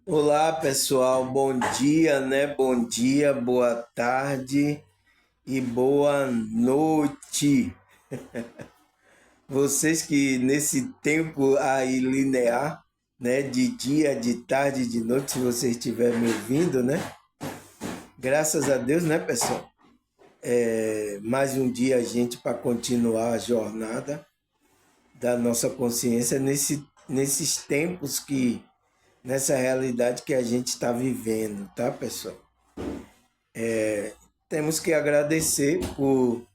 Olá, pessoal. Bom dia, né? Bom dia, boa tarde e boa noite. Vocês que nesse tempo aí linear, né, de dia, de tarde, de noite, se você estiver me ouvindo, né? Graças a Deus, né, pessoal? Mais um dia a gente para continuar a jornada da nossa consciência nesses tempos nessa realidade que a gente está vivendo, tá, pessoal? Temos que agradecer por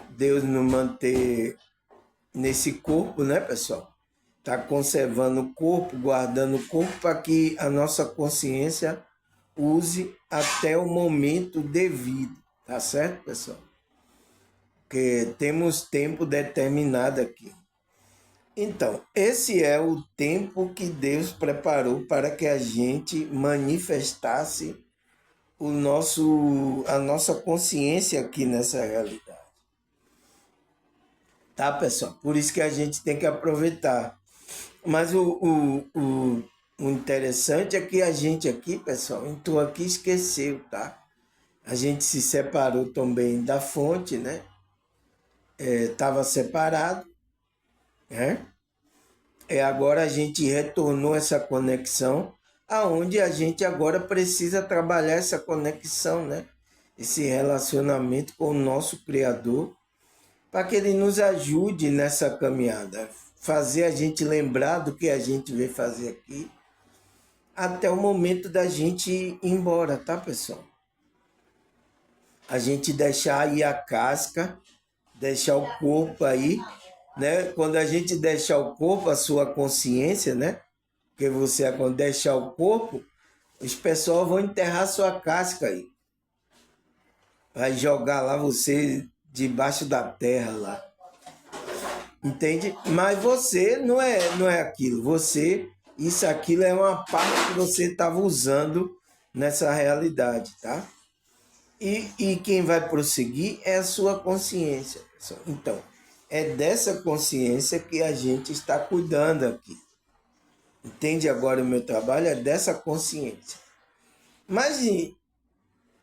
Deus nos manter nesse corpo, né, pessoal? Tá conservando o corpo, guardando o corpo para que a nossa consciência use até o momento devido, tá certo, pessoal? Porque temos tempo determinado aqui. Então, esse é o tempo que Deus preparou para que a gente manifestasse a nossa consciência aqui nessa realidade. Tá, pessoal? Por isso que a gente tem que aproveitar. Mas o interessante é que a gente aqui, pessoal, entrou aqui e esqueceu, tá? A gente se separou também da fonte, né? Estava separado, né? Agora a gente retornou essa conexão, aonde a gente agora precisa trabalhar essa conexão, né? Esse relacionamento com o nosso Criador, para que ele nos ajude nessa caminhada, fazer a gente lembrar do que a gente veio fazer aqui, até o momento da gente ir embora, tá, pessoal? A gente deixar aí a casca, deixar o corpo aí, né? Quando a gente deixar o corpo, a sua consciência, né? Porque você, quando deixar o corpo, os pessoal vão enterrar sua casca aí. Vai jogar lá você debaixo da terra lá. Entende? Mas você não é aquilo. Aquilo é uma parte que você estava usando nessa realidade, tá? E quem vai prosseguir é a sua consciência, pessoal. Então, é dessa consciência que a gente está cuidando aqui. Entende agora o meu trabalho? É dessa consciência. Mas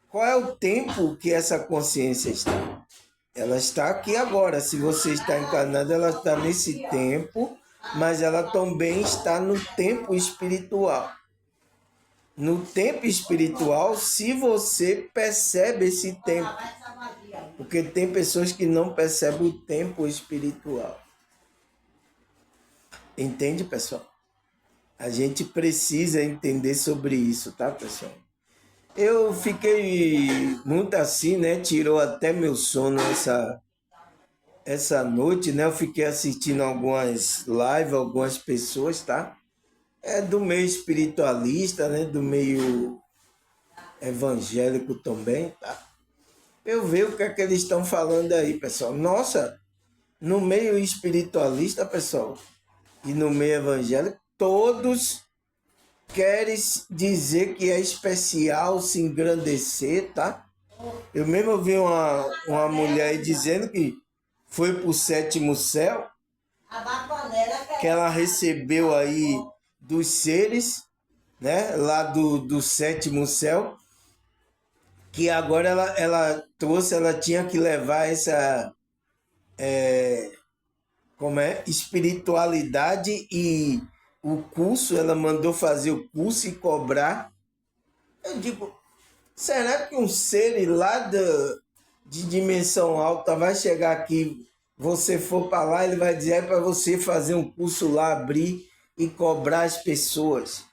qual é o tempo que essa consciência está? Ela está aqui agora. Se você está encarnado, ela está nesse tempo, mas ela também está no tempo espiritual. No tempo espiritual, se você percebe esse tempo, porque tem pessoas que não percebem o tempo espiritual. Entende, pessoal? A gente precisa entender sobre isso, tá, pessoal? Eu fiquei muito assim, né? Tirou até meu sono essa noite, né? Eu fiquei assistindo algumas lives, algumas pessoas, tá? É do meio espiritualista, né? Do meio evangélico também, tá? Eu vejo o que é que eles estão falando aí, pessoal. Nossa, no meio espiritualista, pessoal, e no meio evangélico, todos querem dizer que é especial, se engrandecer, tá? Eu mesmo vi uma mulher aí dizendo que foi para o sétimo céu, que ela recebeu aí dos seres, né, lá do sétimo céu, que agora ela trouxe, ela tinha que levar essa, como é, espiritualidade e o curso, ela mandou fazer o curso e cobrar. Eu digo, será que um ser lá de dimensão alta vai chegar aqui, você for para lá, ele vai dizer para você fazer um curso lá, abrir e cobrar as pessoas?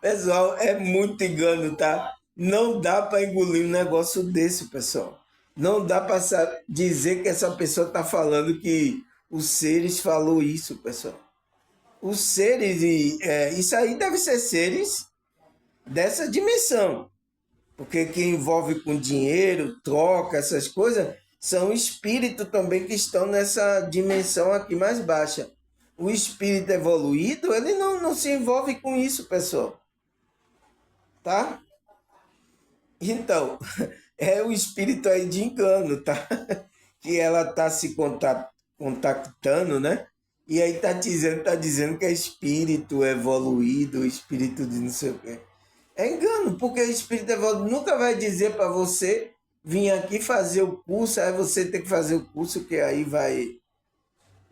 Pessoal, é muito engano, tá? Não dá para engolir um negócio desse, pessoal. Não dá para dizer que essa pessoa está falando que os seres falou isso, pessoal. Os seres, isso aí deve ser seres dessa dimensão. Porque quem envolve com dinheiro, troca, essas coisas, são espíritos também que estão nessa dimensão aqui mais baixa. O espírito evoluído, ele não se envolve com isso, pessoal. Tá? Então, é o espírito aí de engano, tá? Que ela tá se contactando, né? E aí tá dizendo que é espírito evoluído, espírito de não sei o quê. É engano, porque o espírito evoluído nunca vai dizer para você vir aqui fazer o curso, aí você tem que fazer o curso, que aí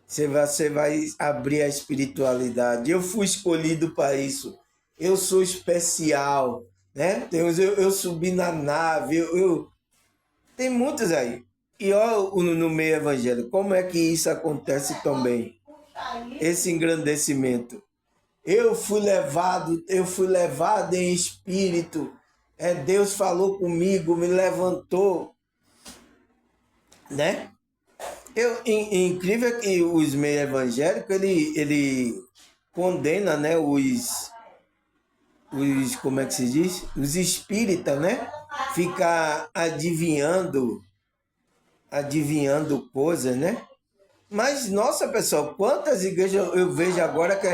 você vai abrir a espiritualidade. Eu fui escolhido para isso. Eu sou especial, né? Eu subi na nave, tem muitos aí. E olha no meio evangélico, como é que isso acontece também? Esse engrandecimento. Eu fui levado em espírito. Deus falou comigo, me levantou, né? Incrível que os meio evangélicos, ele condena, né, como é que se diz? Os espíritas, né? Ficar adivinhando coisas, né? Mas, nossa, pessoal, quantas igrejas eu vejo agora que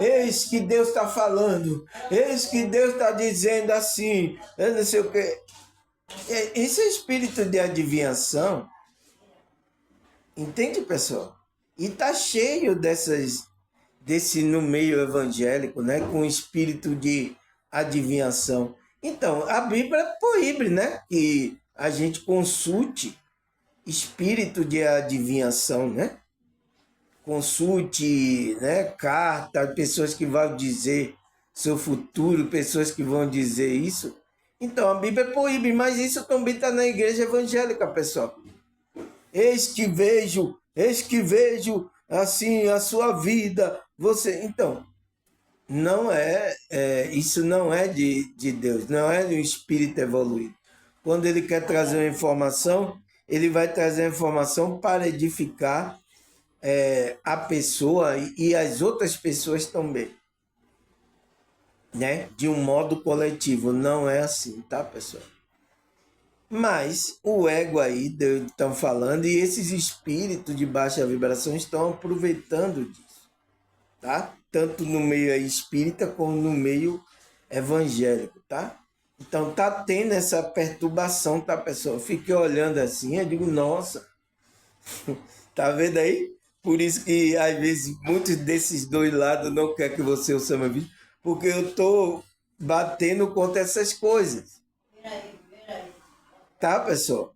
eis que Deus está falando, eis que Deus está dizendo assim, eu não sei o quê. Esse é espírito de adivinhação, entende, pessoal? E tá cheio desse no meio evangélico, né? Com espírito de adivinhação. Então, a Bíblia proíbe, né? Que a gente consulte espírito de adivinhação, né? Consulte, né, carta, pessoas que vão dizer seu futuro, pessoas que vão dizer isso. Então, a Bíblia proíbe, mas isso também está na igreja evangélica, pessoal. Eis que vejo, assim, a sua vida. Então, não isso não é de Deus, não é de um espírito evoluído. Quando ele quer trazer uma informação, ele vai trazer a informação para edificar a pessoa e as outras pessoas também, né? De um modo coletivo. Não é assim, tá, pessoal? Mas o ego aí, estão falando, e esses espíritos de baixa vibração estão aproveitando disso, tá? Tanto no meio espírita como no meio evangélico, tá? Então tá tendo essa perturbação, tá, pessoal? Eu fiquei olhando assim, eu digo, nossa, tá vendo aí? Por isso que, às vezes, muitos desses dois lados não querem que você ouça meu vídeo, porque eu tô batendo contra essas coisas. Tá, pessoal?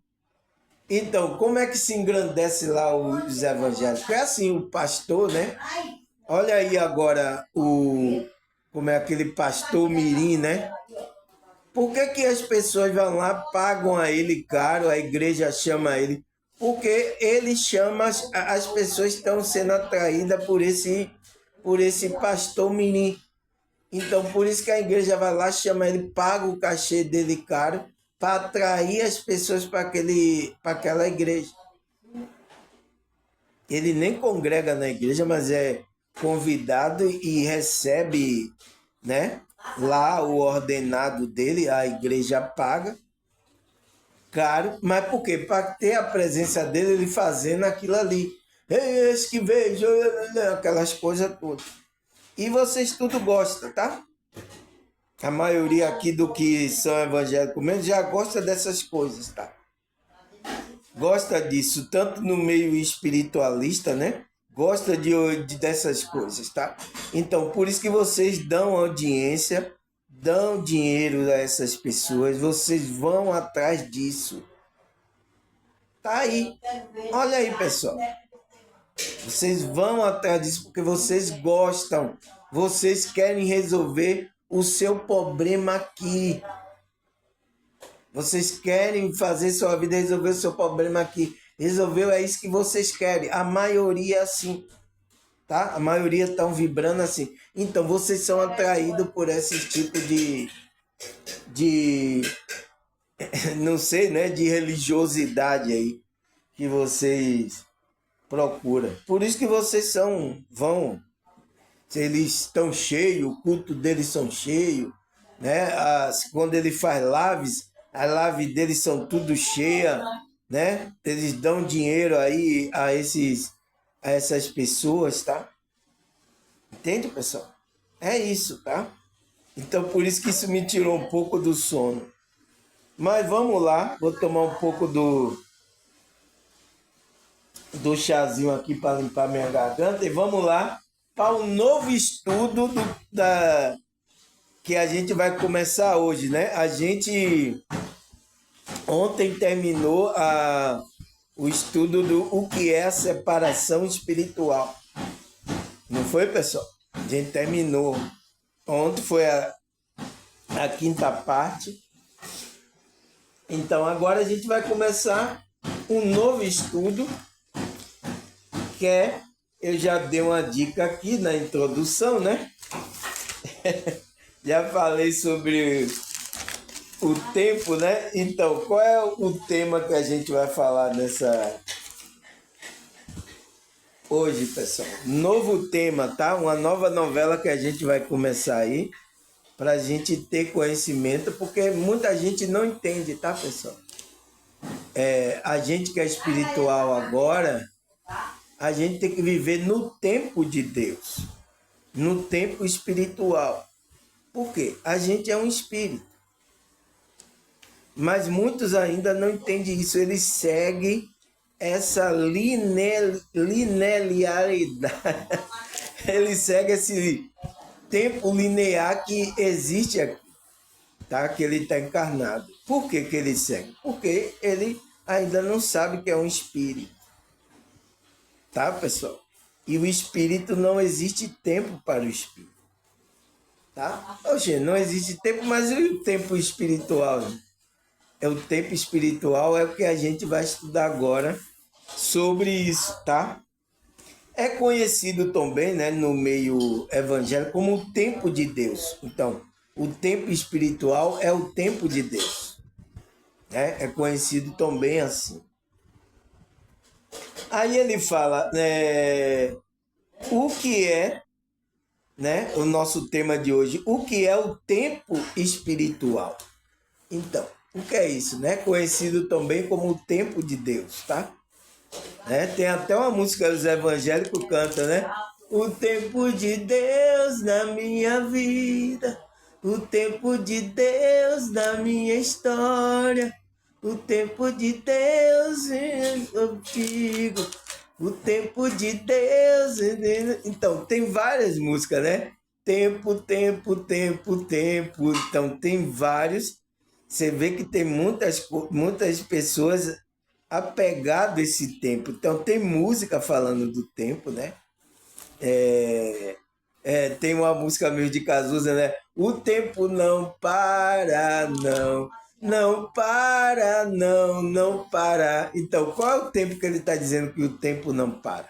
Então, como é que se engrandece lá os evangélicos? É assim, o pastor, né? Olha aí agora como é aquele pastor mirim, né? Por que que as pessoas vão lá, pagam a ele caro, a igreja chama ele? Porque ele chama, as pessoas estão sendo atraídas por esse pastor mirim. Então, por isso que a igreja vai lá, chama ele, paga o cachê dele caro, para atrair as pessoas para aquela igreja. Ele nem congrega na igreja, mas é convidado e recebe, né, lá o ordenado dele, a igreja paga caro, mas por quê? Para ter a presença dele, ele fazendo aquilo ali. Eis que vejo, aquelas coisas todas. E vocês tudo gostam, tá? A maioria aqui do que são evangélicos mesmo já gosta dessas coisas, tá? Gosta disso, tanto no meio espiritualista, né? Gosta dessas coisas, tá? Então, por isso que vocês dão audiência, dão dinheiro a essas pessoas, vocês vão atrás disso. Tá aí. Olha aí, pessoal. Vocês vão atrás disso porque vocês gostam. Vocês querem resolver o seu problema aqui. Vocês querem fazer sua vida resolver o seu problema aqui. Resolveu, é isso que vocês querem. A maioria é assim, tá? A maioria estão vibrando assim. Então, vocês são atraídos por esse tipo de não sei, né? De religiosidade aí que vocês procuram. Por isso que vocês eles estão cheios, o culto deles são cheios, né? Quando ele faz lives, as lives deles são tudo cheia, né? Eles dão dinheiro aí a essas pessoas, tá? Entende, pessoal? É isso, tá? Então, por isso que isso me tirou um pouco do sono. Mas vamos lá, vou tomar um pouco do chazinho aqui para limpar minha garganta e vamos lá para o novo estudo que a gente vai começar hoje, né? A gente ontem terminou o estudo do o que é a separação espiritual. Não foi, pessoal? A gente terminou. Ontem foi a quinta parte. Então agora a gente vai começar um novo estudo que é, eu já dei uma dica aqui na introdução, né? Já falei sobre o tempo, né? Então, qual é o tema que a gente vai falar hoje, pessoal? Novo tema, tá? Uma nova novela que a gente vai começar aí para a gente ter conhecimento, porque muita gente não entende, tá, pessoal? A gente que é espiritual agora, a gente tem que viver no tempo de Deus, no tempo espiritual. Por quê? A gente é um espírito. Mas muitos ainda não entendem isso. Eles seguem essa linearidade. Eles seguem esse tempo linear que existe aqui, tá? Que ele está encarnado. Por que ele segue? Porque ele ainda não sabe que é um espírito. Tá, pessoal? E o espírito não existe tempo para o espírito. Tá? Oxe, não existe tempo, mas e o tempo espiritual? Né? O tempo espiritual é o que a gente vai estudar agora sobre isso, tá? É conhecido também, né, no meio evangélico como o tempo de Deus. Então, o tempo espiritual é o tempo de Deus. Né? É conhecido também assim. Aí ele fala, o que é, né, o nosso tema de hoje, o que é o tempo espiritual. Então, o que é isso, né? Conhecido também como o tempo de Deus, tá? Tem até uma música que os evangélicos cantam, né? O tempo de Deus na minha vida, o tempo de Deus na minha história, o tempo de Deus, eu digo, o tempo de Deus. Então, tem várias músicas, né? Tempo, tempo, tempo, tempo. Então, tem vários. Você vê que tem muitas pessoas apegadas a esse tempo. Então, tem música falando do tempo, né? Tem uma música meio de Cazuza, né? O tempo não para, não. Não para, não, não para. Então, qual é o tempo que ele está dizendo que o tempo não para?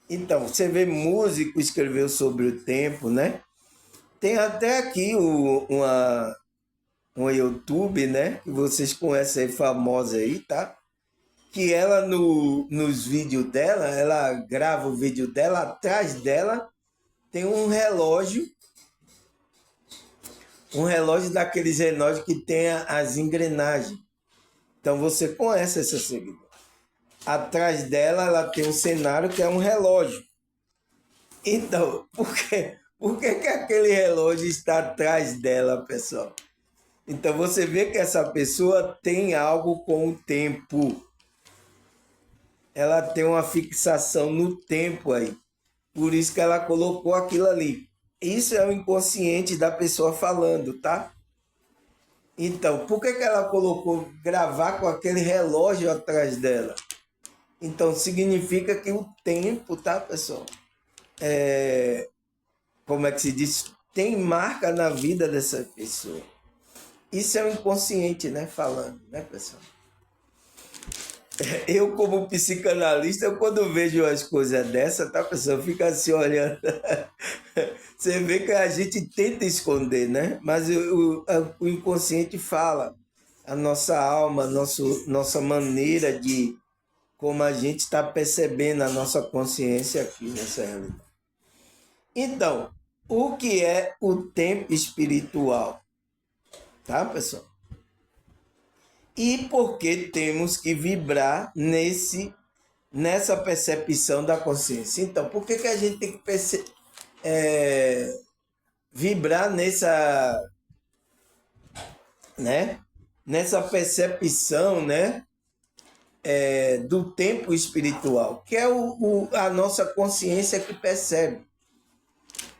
Então, você vê músico escreveu sobre o tempo, né? Tem até aqui um YouTube, né? Que vocês conhecem aí, famosa aí, tá? Que ela, nos vídeos dela, ela grava o vídeo dela, atrás dela tem um relógio daqueles relógios que tem as engrenagens. Então você conhece essa seguidora. Atrás dela, ela tem um cenário que é um relógio. Então, por que aquele relógio está atrás dela, pessoal? Então você vê que essa pessoa tem algo com o tempo. Ela tem uma fixação no tempo aí. Por isso que ela colocou aquilo ali. Isso é o inconsciente da pessoa falando, tá? Então, por que ela colocou gravar com aquele relógio atrás dela? Então, significa que o tempo, tá, pessoal? Como é que se diz? Tem marca na vida dessa pessoa. Isso é o inconsciente, né? Falando, né, pessoal? Eu, como psicanalista, eu, quando vejo as coisas dessa, tá, pessoal? Fica assim olhando. Você vê que a gente tenta esconder, né? Mas o inconsciente fala. A nossa alma, nossa maneira de como a gente está percebendo a nossa consciência aqui nessa realidade. Então, o que é o tempo espiritual? Tá, pessoal? E por que temos que vibrar nessa percepção da consciência? Então, por que a gente tem que vibrar né? Nessa percepção, né? do tempo espiritual, que é a nossa consciência que percebe,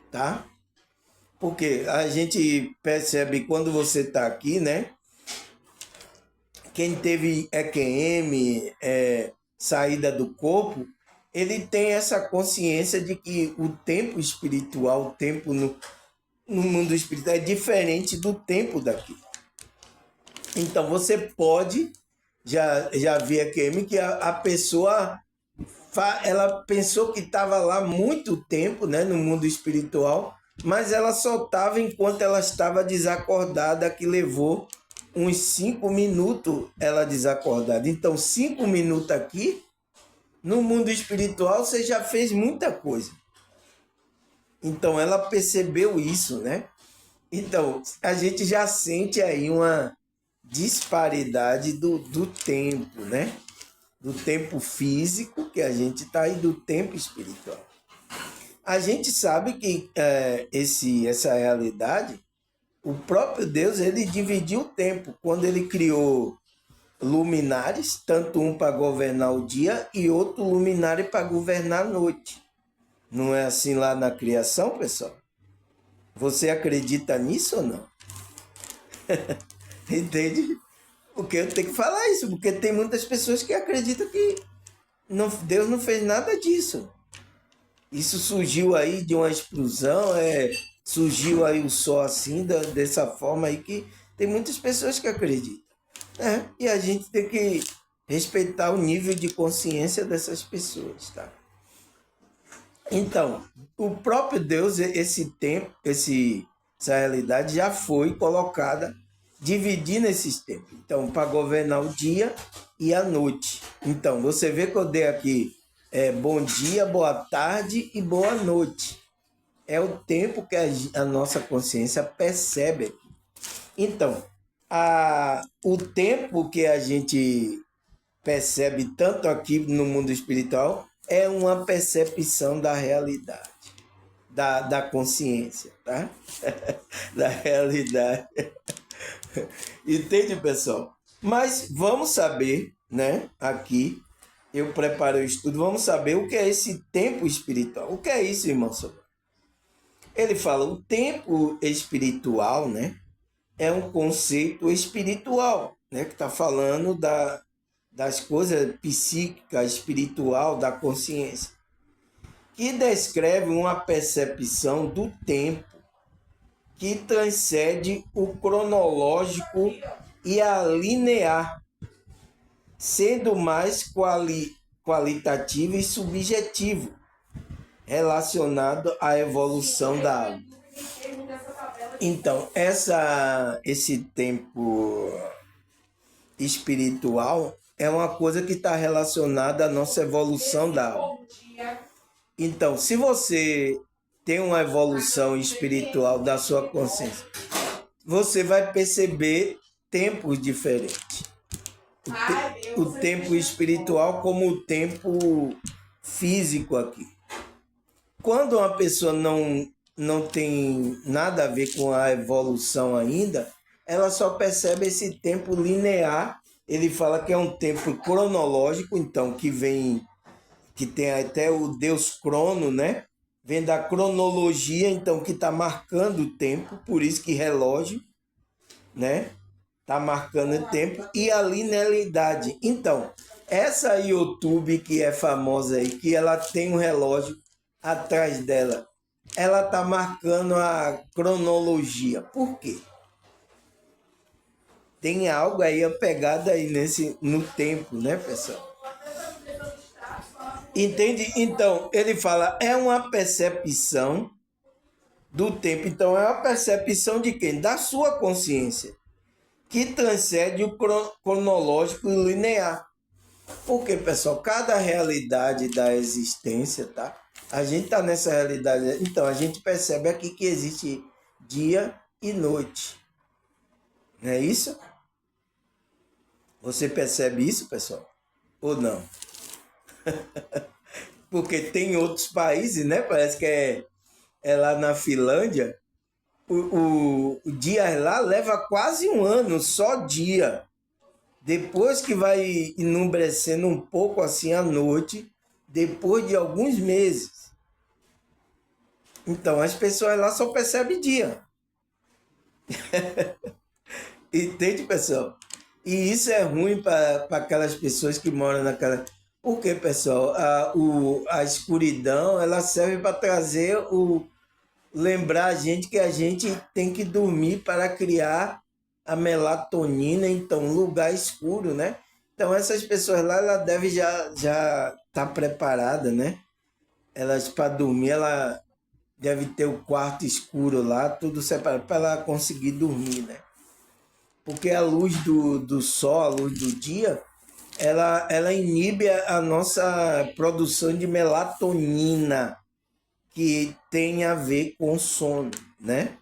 tá? Porque a gente percebe quando você está aqui, né? Quem teve EQM, saída do corpo, ele tem essa consciência de que o tempo espiritual, o tempo no mundo espiritual é diferente do tempo daqui. Então você pode já vi EQM que a pessoa ela pensou que estava lá muito tempo, né, no mundo espiritual, mas ela só estava enquanto ela estava desacordada, que levou uns 5 minutos ela desacordada. Então, 5 minutos aqui, no mundo espiritual, você já fez muita coisa. Então, ela percebeu isso, né? Então, a gente já sente aí uma disparidade do tempo, né? Do tempo físico que a gente está e do tempo espiritual. A gente sabe que essa realidade, o próprio Deus, ele dividiu o tempo. Quando ele criou luminares, tanto um para governar o dia e outro luminário para governar a noite. Não é assim lá na criação, pessoal? Você acredita nisso ou não? Entende? Porque eu tenho que falar isso, porque tem muitas pessoas que acreditam que Deus não fez nada disso. Isso surgiu aí de uma explosão, surgiu aí o sol assim, dessa forma aí, que tem muitas pessoas que acreditam. E a gente tem que respeitar o nível de consciência dessas pessoas, tá? Então, o próprio Deus, esse tempo, essa realidade já foi colocada, dividindo esses tempos. Então, para governar o dia e a noite. Então, você vê que eu dei aqui bom dia, boa tarde e boa noite. É o tempo que a nossa consciência percebe aqui. Então, o tempo que a gente percebe tanto aqui no mundo espiritual é uma percepção da realidade, da consciência, tá? Da realidade. Entende, pessoal? Mas vamos saber, né? Aqui eu preparei o estudo, vamos saber o que é esse tempo espiritual. O que é isso, irmão Sobral? Ele fala, o tempo espiritual, né? É um conceito espiritual, né? Que está falando das coisas psíquicas, espiritual, da consciência, que descreve uma percepção do tempo que transcende o cronológico e a linear, sendo mais qualitativo e subjetivo, relacionado à evolução da alma. Então, esse tempo espiritual é uma coisa que está relacionada à nossa evolução da alma. Então, se você tem uma evolução espiritual da sua consciência, você vai perceber tempos diferentes. O tempo espiritual como o tempo físico aqui. Quando uma pessoa não tem nada a ver com a evolução ainda, ela só percebe esse tempo linear. Ele fala que é um tempo cronológico, então, que tem até o Deus crono, né? Vem da cronologia, então, que está marcando o tempo, por isso que relógio, né? Está marcando o tempo, e a linearidade. Então, essa YouTube que é famosa aí, que ela tem um relógio atrás dela, ela está marcando a cronologia. Por quê? Tem algo aí, a pegada aí no tempo, né, pessoal? Entende? Então, ele fala, é uma percepção do tempo. Então, é uma percepção de quem? Da sua consciência, que transcende o cronológico e linear. Porque, pessoal, cada realidade da existência, tá? A gente está nessa realidade. Então, a gente percebe aqui que existe dia e noite. Não é isso? Você percebe isso, pessoal? Ou não? Porque tem outros países, né? Parece que é lá na Finlândia. O dia lá leva quase um ano, só dia. Depois que vai enubrecendo um pouco assim à noite, depois de alguns meses. Então as pessoas lá só percebem dia. Entende, pessoal? E isso é ruim para aquelas pessoas que moram naquela. Porque, pessoal, a escuridão ela serve para trazer lembrar a gente que a gente tem que dormir para criar a melatonina, então, lugar escuro, né? Então, essas pessoas lá, ela deve já estar preparada, né? Elas, para dormir, ela deve ter o quarto escuro lá, tudo separado, para ela conseguir dormir, né? Porque a luz do sol, a luz do dia, ela inibe a nossa produção de melatonina, que tem a ver com sono, né?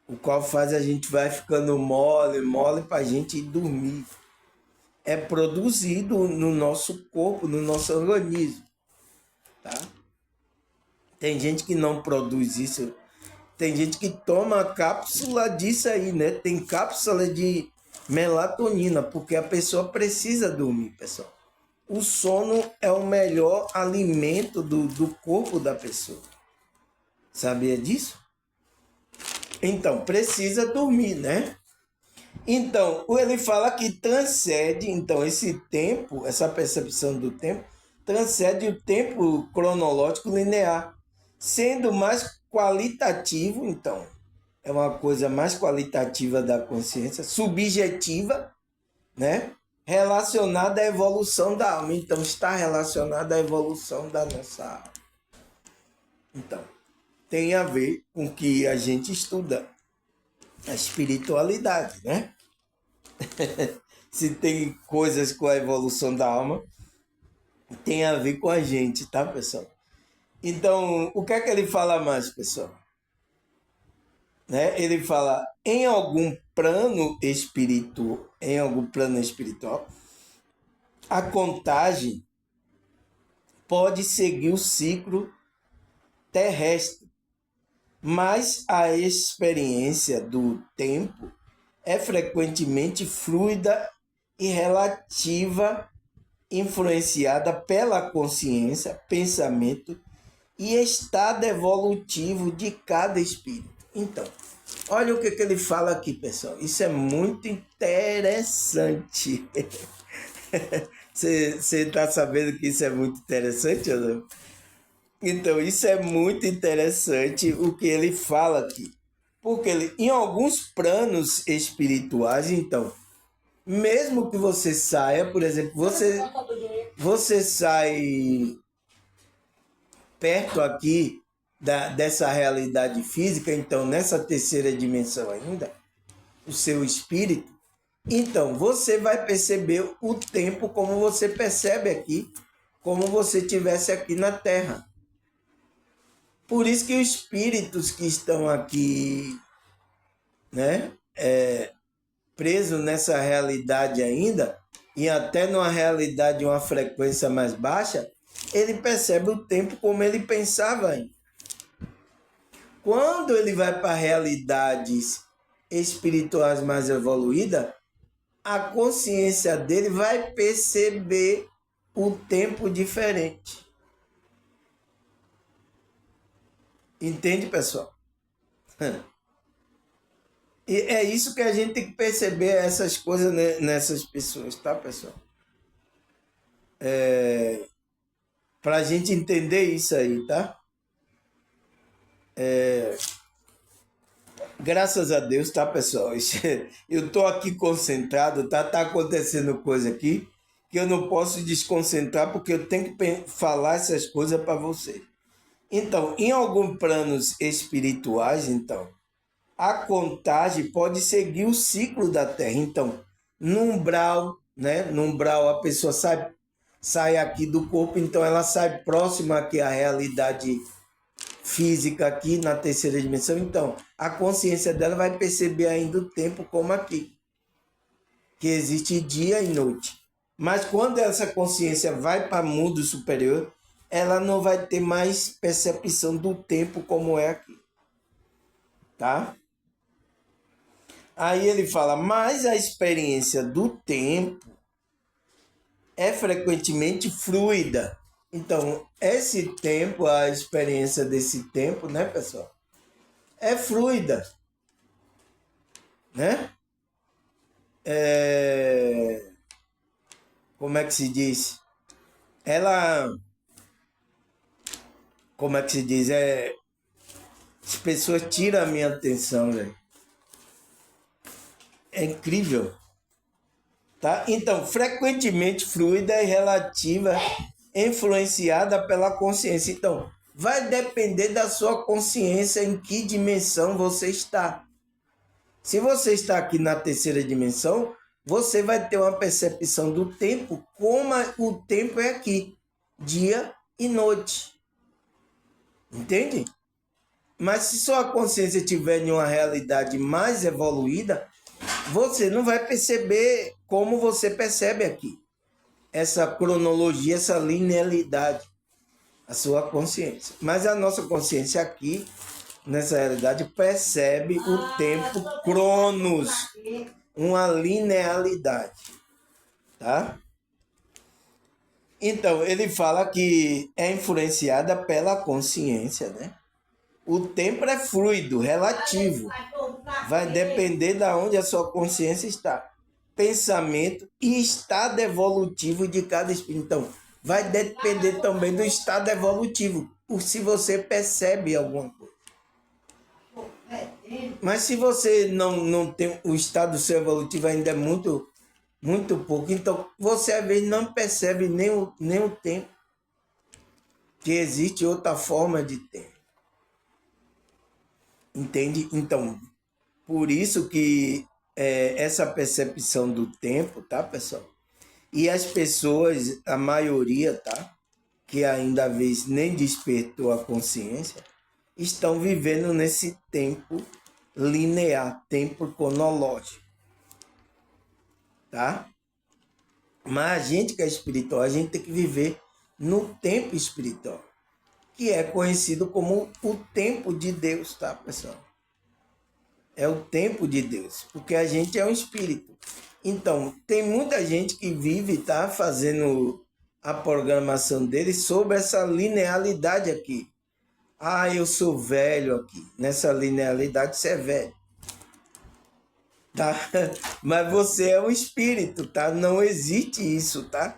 O qual faz a gente vai ficando mole para a gente dormir. É produzido no nosso corpo, no nosso organismo, tá? Tem gente que não produz isso. Tem gente que toma cápsula disso aí, né? Tem cápsula de melatonina, porque a pessoa precisa dormir, pessoal. O sono é o melhor alimento do corpo da pessoa. Sabia disso? Então, precisa dormir, né? Então, ele fala que transcende, então, esse tempo, essa percepção do tempo, transcende o tempo cronológico linear, sendo mais qualitativo, então, é uma coisa mais qualitativa da consciência, subjetiva, né? Relacionada à evolução da alma. Então, está relacionada à evolução da nossa alma. Então, tem a ver com o que a gente estuda, a espiritualidade, né? Se tem coisas com a evolução da alma, tem a ver com a gente, tá, pessoal? Então, o que é que ele fala mais, pessoal? Né? Ele fala em algum plano espiritual, a contagem pode seguir o ciclo terrestre, mas a experiência do tempo é frequentemente fluida e relativa, influenciada pela consciência, pensamento e estado evolutivo de cada espírito. Então, olha o que ele fala aqui, pessoal. Isso é muito interessante. Você está sabendo que isso é muito interessante ou não? Então, isso é muito interessante o que ele fala aqui. Porque ele, em alguns planos espirituais, então, mesmo que você saia, por exemplo, você sai perto aqui dessa realidade física, então, nessa terceira dimensão ainda, o seu espírito, então, você vai perceber o tempo como você percebe aqui, como você estivesse aqui na Terra. Por isso que os espíritos que estão aqui, né, presos nessa realidade ainda, e até numa realidade de uma frequência mais baixa, ele percebe o tempo como ele pensava ainda. Quando ele vai para realidades espirituais mais evoluídas, a consciência dele vai perceber o tempo diferente. Entende, pessoal? E é isso que a gente tem que perceber, essas coisas nessas pessoas, tá, pessoal? Para a gente entender isso aí, tá? Graças a Deus, tá, pessoal? Eu tô aqui concentrado, tá acontecendo coisa aqui que eu não posso desconcentrar porque eu tenho que falar essas coisas para você. Então, em alguns planos espirituais, então, a contagem pode seguir o ciclo da Terra. Então, no umbral, né? No umbral a pessoa sai aqui do corpo, então ela sai próxima aqui à realidade física aqui na terceira dimensão. Então, a consciência dela vai perceber ainda o tempo como aqui, que existe dia e noite. Mas quando essa consciência vai para o mundo superior, ela não vai ter mais percepção do tempo como é aqui. Tá? Aí ele fala, mas a experiência do tempo é frequentemente fluida. Então, esse tempo, a experiência desse tempo, né, pessoal, é fluida, né? Como é que se diz? Ela, como é que se diz? As pessoas tiram a minha atenção, velho. É incrível. Tá? Então, frequentemente fluida e relativa, influenciada pela consciência. Então, vai depender da sua consciência em que dimensão você está. Se você está aqui na terceira dimensão, você vai ter uma percepção do tempo como o tempo é aqui, dia e noite. Entende? Mas se sua consciência estiver em uma realidade mais evoluída, você não vai perceber como você percebe aqui. Essa cronologia, essa linearidade, a sua consciência. Mas a nossa consciência aqui, nessa realidade, percebe o tempo cronos, uma linearidade, tá? Então, ele fala que é influenciada pela consciência, né? O tempo é fluido, relativo. Vai depender de onde a sua consciência está. Pensamento e estado evolutivo de cada espírito. Então, vai depender também do estado evolutivo, por se você percebe alguma coisa. Mas se você não tem o estado seu evolutivo ainda é muito pouco, então você às vezes não percebe nem o tempo, que existe outra forma de tempo. Entende? Então, por isso que essa percepção do tempo, tá, pessoal? E as pessoas, a maioria, tá? Que ainda às vezes nem despertou a consciência, estão vivendo nesse tempo linear, tempo cronológico, tá? Mas a gente que é espiritual, a gente tem que viver no tempo espiritual, que é conhecido como o tempo de Deus, tá, pessoal? É o tempo de Deus, porque a gente é um espírito. Então, tem muita gente que vive, tá, fazendo a programação dele sobre essa linearidade aqui. Ah, eu sou velho aqui. Nessa linearidade você é velho. Tá? Mas você é um espírito, tá? Não existe isso, tá?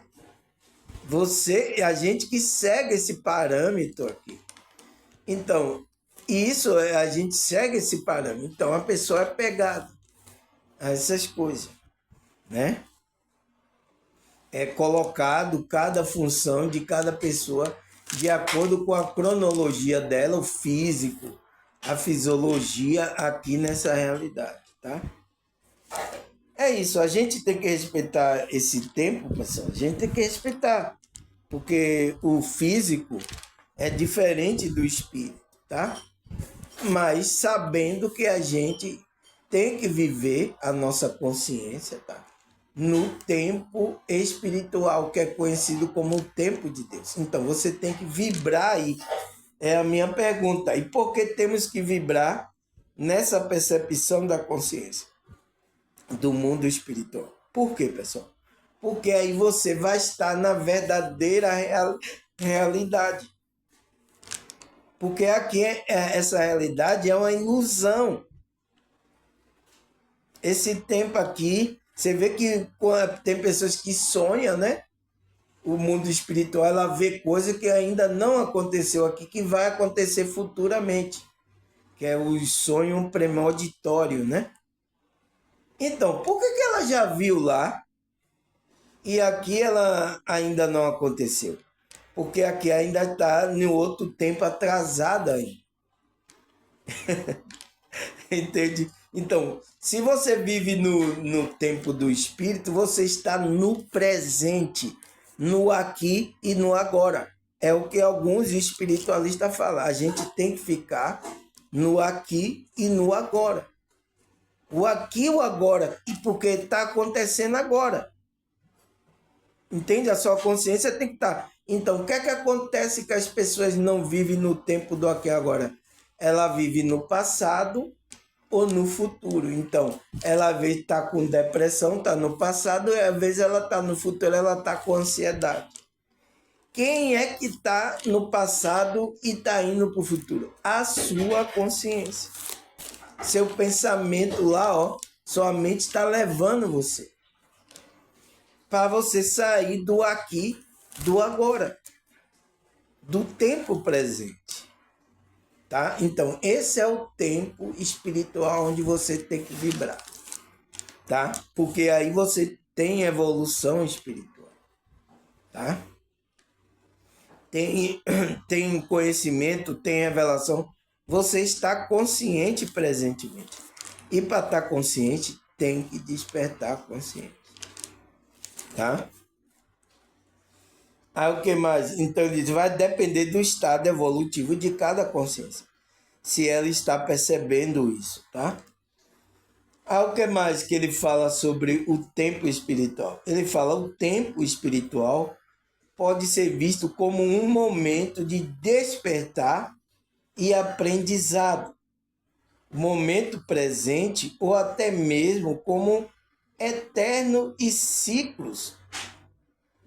Você é a gente que segue esse parâmetro aqui. Então, isso a gente segue esse parâmetro. Então, a pessoa é pegada a essas coisas, né? É colocado cada função de cada pessoa de acordo com a cronologia dela, o físico, a fisiologia aqui nessa realidade, tá? É isso, a gente tem que respeitar esse tempo, pessoal. A gente tem que respeitar, porque o físico é diferente do espírito, tá? Mas sabendo que a gente tem que viver a nossa consciência, tá? No tempo espiritual, que é conhecido como o tempo de Deus. Então, você tem que vibrar aí. É a minha pergunta. E por que temos que vibrar nessa percepção da consciência do mundo espiritual? Por quê, pessoal? Porque aí você vai estar na verdadeira realidade. Porque aqui essa realidade é uma ilusão. Esse tempo aqui, você vê que tem pessoas que sonham, né? O mundo espiritual, ela vê coisa que ainda não aconteceu aqui, que vai acontecer futuramente, que é o sonho premonitório, né? Então, por que ela já viu lá e aqui ela ainda não aconteceu? Porque aqui ainda está em outro tempo atrasado aí. Entende? Então, se você vive no tempo do espírito, você está no presente, no aqui e no agora. É o que alguns espiritualistas falam. A gente tem que ficar no aqui e no agora. O aqui e o agora. E porque está acontecendo agora. Entende? A sua consciência tem que estar. Então, o que é que acontece que as pessoas não vivem no tempo do aqui e agora? Ela vive no passado ou no futuro. Então, ela às vezes está com depressão, está no passado, e às vezes ela está no futuro, ela está com ansiedade. Quem é que está no passado e está indo para o futuro? A sua consciência. Seu pensamento lá, ó, sua mente está levando você para você sair do aqui, do agora, do tempo presente, tá? Então, esse é o tempo espiritual onde você tem que vibrar, tá? Porque aí você tem evolução espiritual, tá? Tem conhecimento, tem revelação, você está consciente presentemente. E para estar consciente, tem que despertar a consciência, tá? Aí o que mais? Então ele diz, vai depender do estado evolutivo de cada consciência, se ela está percebendo isso, tá? Aí o que mais que ele fala sobre o tempo espiritual? Ele fala o tempo espiritual pode ser visto como um momento de despertar e aprendizado, momento presente ou até mesmo como eterno e ciclos,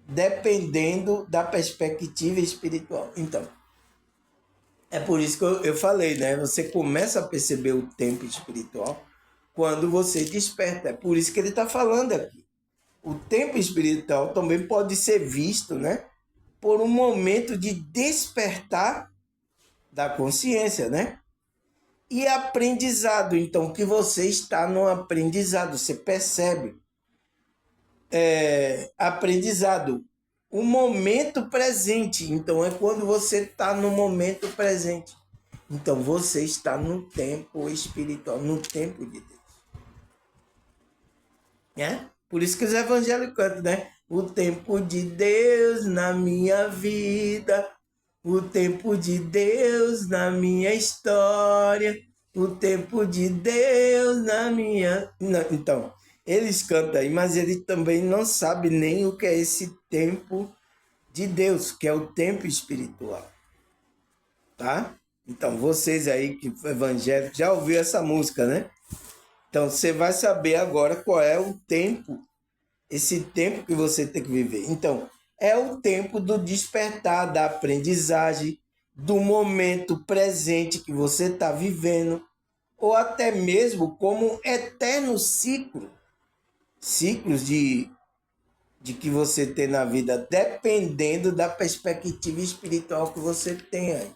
dependendo da perspectiva espiritual. Então, é por isso que eu falei, né? Você começa a perceber o tempo espiritual quando você desperta. É por isso que ele está falando aqui. O tempo espiritual também pode ser visto, né, por um momento de despertar da consciência, né? E aprendizado. Então, que você está no aprendizado, você percebe. Aprendizado. O momento presente. Então, é quando você está no momento presente. Então, você está no tempo espiritual, no tempo de Deus. Né? Por isso que os evangélicos cantam, né? O tempo de Deus na minha vida, o tempo de Deus na minha história, o tempo de Deus na minha... Não, então, eles cantam aí, mas ele também não sabe nem o que é esse tempo de Deus, que é o tempo espiritual. Tá? Então, vocês aí que evangélicos já ouviram essa música, né? Então, você vai saber agora qual é o tempo, esse tempo que você tem que viver. Então, é o tempo do despertar, da aprendizagem, do momento presente que você está vivendo, ou até mesmo como um eterno ciclo, ciclos de que você tem na vida, dependendo da perspectiva espiritual que você tem aí.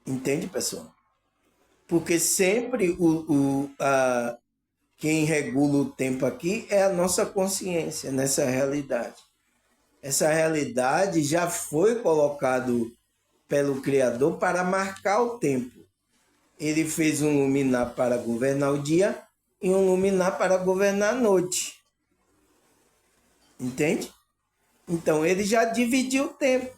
Entende, pessoal? Porque sempre quem regula o tempo aqui é a nossa consciência nessa realidade. Essa realidade já foi colocado pelo Criador para marcar o tempo. Ele fez um luminar para governar o dia e um luminar para governar a noite. Entende? Então, ele já dividiu o tempo.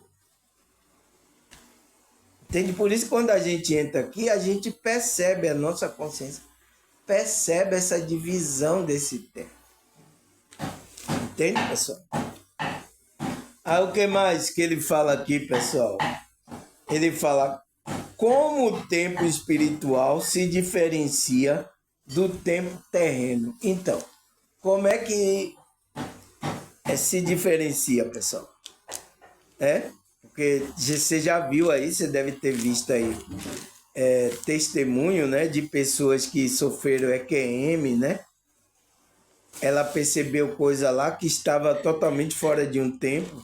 Entende? Por isso, quando a gente entra aqui, a gente percebe, a nossa consciência percebe essa divisão desse tempo. Entende, pessoal? Aí o que mais que ele fala aqui, pessoal? Ele fala como o tempo espiritual se diferencia do tempo terreno. Então, como é que se diferencia, pessoal? Porque você já viu aí, você deve ter visto aí testemunho, né, de pessoas que sofreram EQM, né? Ela percebeu coisa lá que estava totalmente fora de um tempo.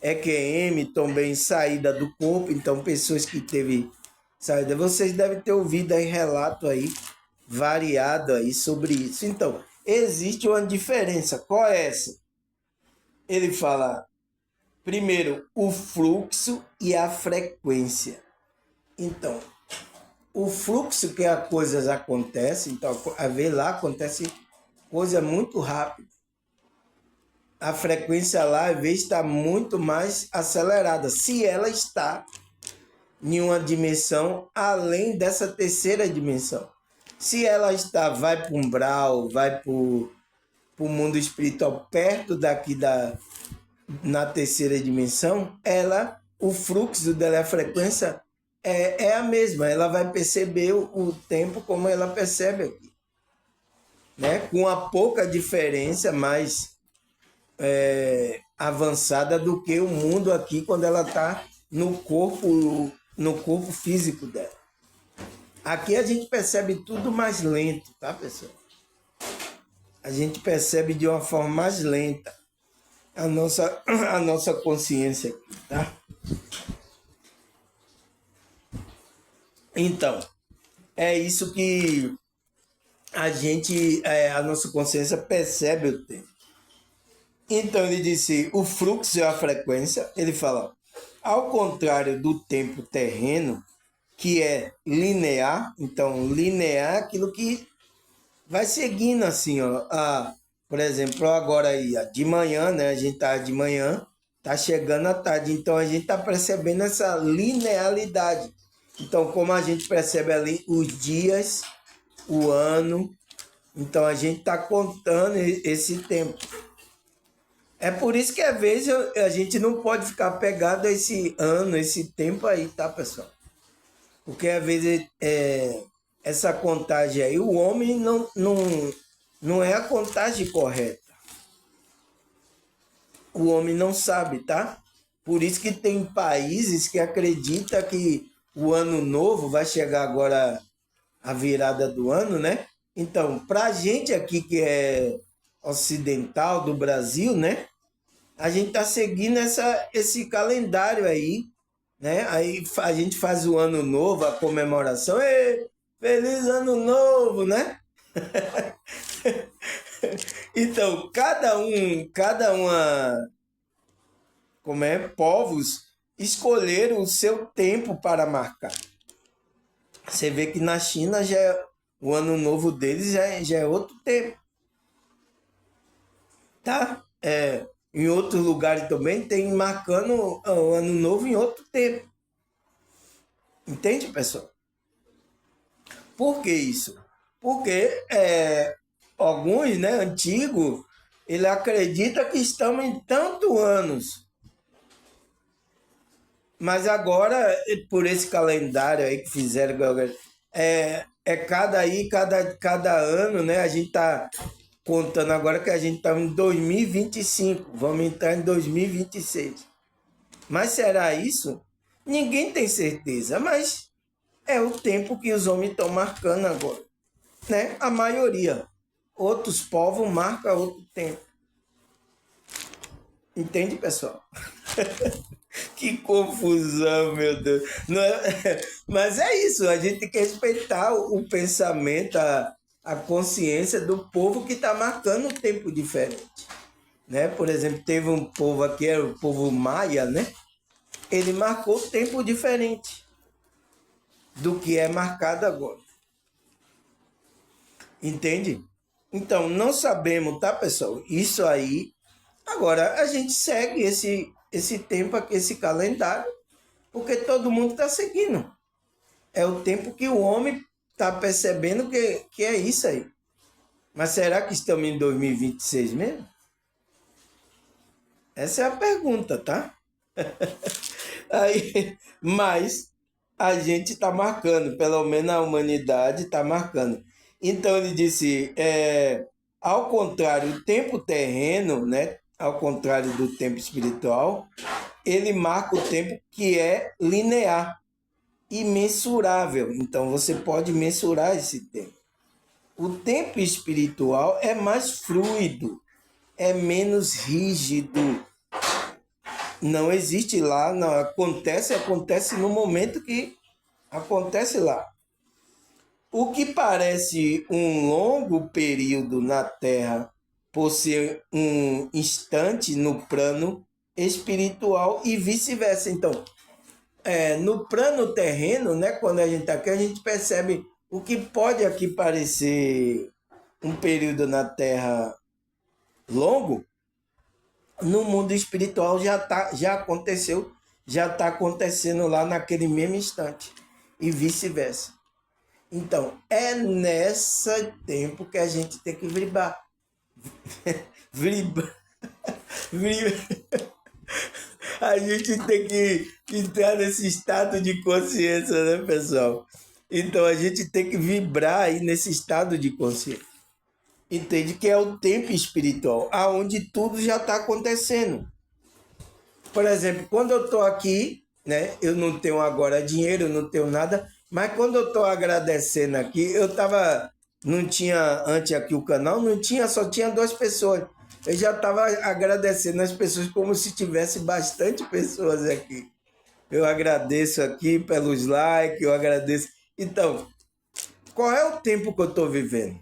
EQM, também saída do corpo, então pessoas que teve saída. Vocês devem ter ouvido aí relato aí, variado aí sobre isso. Então, existe uma diferença. Qual é essa? Ele fala, primeiro, o fluxo e a frequência. Então, o fluxo que as coisas acontecem, então, a ver lá acontece coisa muito rápida. A frequência lá, às vezes, está muito mais acelerada, se ela está em uma dimensão além dessa terceira dimensão. Se ela está, vai para o umbral, vai para o mundo espiritual, perto daqui na terceira dimensão, o fluxo dela, a frequência é a mesma, ela vai perceber o tempo como ela percebe aqui, né? Com a pouca diferença mais avançada do que o mundo aqui quando ela está no corpo físico dela. Aqui a gente percebe tudo mais lento, tá, pessoal? A gente percebe de uma forma mais lenta a nossa consciência aqui, tá? Então, é isso que a nossa consciência percebe o tempo. Então ele disse, o fluxo é a frequência. Ele fala, ao contrário do tempo terreno, que é linear. Então, linear é aquilo que vai seguindo assim, ó. Por exemplo, agora aí, de manhã, né? A gente tá de manhã, tá chegando à tarde. Então, a gente tá percebendo essa linearidade. Então, como a gente percebe ali os dias, o ano, então a gente tá contando esse tempo. É por isso que às vezes a gente não pode ficar pegado a esse ano, esse tempo aí, tá, pessoal? Porque às vezes essa contagem aí, o homem não é a contagem correta. O homem não sabe, tá? Por isso que tem países que acreditam que o ano novo vai chegar agora, a virada do ano, né? Então, pra gente aqui que é ocidental do Brasil, né? A gente tá seguindo esse calendário aí, né? Aí a gente faz o ano novo, a comemoração, Ê, feliz ano novo, né? Então, cada uma, povos escolheram o seu tempo para marcar. Você vê que na China o ano novo deles já é outro tempo, tá? Em outros lugares também tem marcando o ano novo em outro tempo. Entende, pessoal? Por que isso? Porque alguns, né, antigos, ele acredita que estamos em tantos anos. Mas agora, por esse calendário aí que fizeram, cada ano, né? A gente está contando agora que a gente está em 2025, vamos entrar em 2026. Mas será isso? Ninguém tem certeza, mas é o tempo que os homens estão marcando agora, né? A maioria. Outros povos marcam outro tempo. Entende, pessoal? Que confusão, meu Deus. Não é... Mas é isso, a gente tem que respeitar o pensamento, a consciência do povo que está marcando um tempo diferente. Né? Por exemplo, teve um povo aqui, era o povo maia, né? Ele marcou tempo diferente do que é marcado agora. Entende? Então, não sabemos, tá, pessoal? Isso aí. Agora, a gente segue esse tempo aqui, esse calendário, porque todo mundo está seguindo. É o tempo que o homem está percebendo que é isso aí. Mas será que estamos em 2026 mesmo? Essa é a pergunta, tá? Mas a gente está marcando, pelo menos a humanidade está marcando. Então ele disse, ao contrário, o tempo terreno, né? Ao contrário do tempo espiritual, ele marca o tempo que é linear e mensurável. Então você pode mensurar esse tempo. O tempo espiritual é mais fluido, é menos rígido. Não existe lá, não acontece no momento que acontece lá. O que parece um longo período na Terra por ser um instante no plano espiritual e vice-versa. Então, no plano terreno, né, quando a gente está aqui, a gente percebe o que pode aqui parecer um período na Terra longo, no mundo espiritual já aconteceu, já está acontecendo lá naquele mesmo instante e vice-versa. Então, é nesse tempo que a gente tem que vibrar. vibrar. A gente tem que entrar nesse estado de consciência, né, pessoal? Então a gente tem que vibrar aí nesse estado de consciência. Entende que é o tempo espiritual, aonde tudo já está acontecendo. Por exemplo, quando eu estou aqui, né? Eu não tenho agora dinheiro, eu não tenho nada, mas quando eu estou agradecendo aqui, não tinha antes aqui o canal, não tinha, só tinha 2 pessoas. Eu já estava agradecendo as pessoas como se tivesse bastante pessoas aqui. Eu agradeço aqui pelos likes, eu agradeço. Então, qual é o tempo que eu estou vivendo?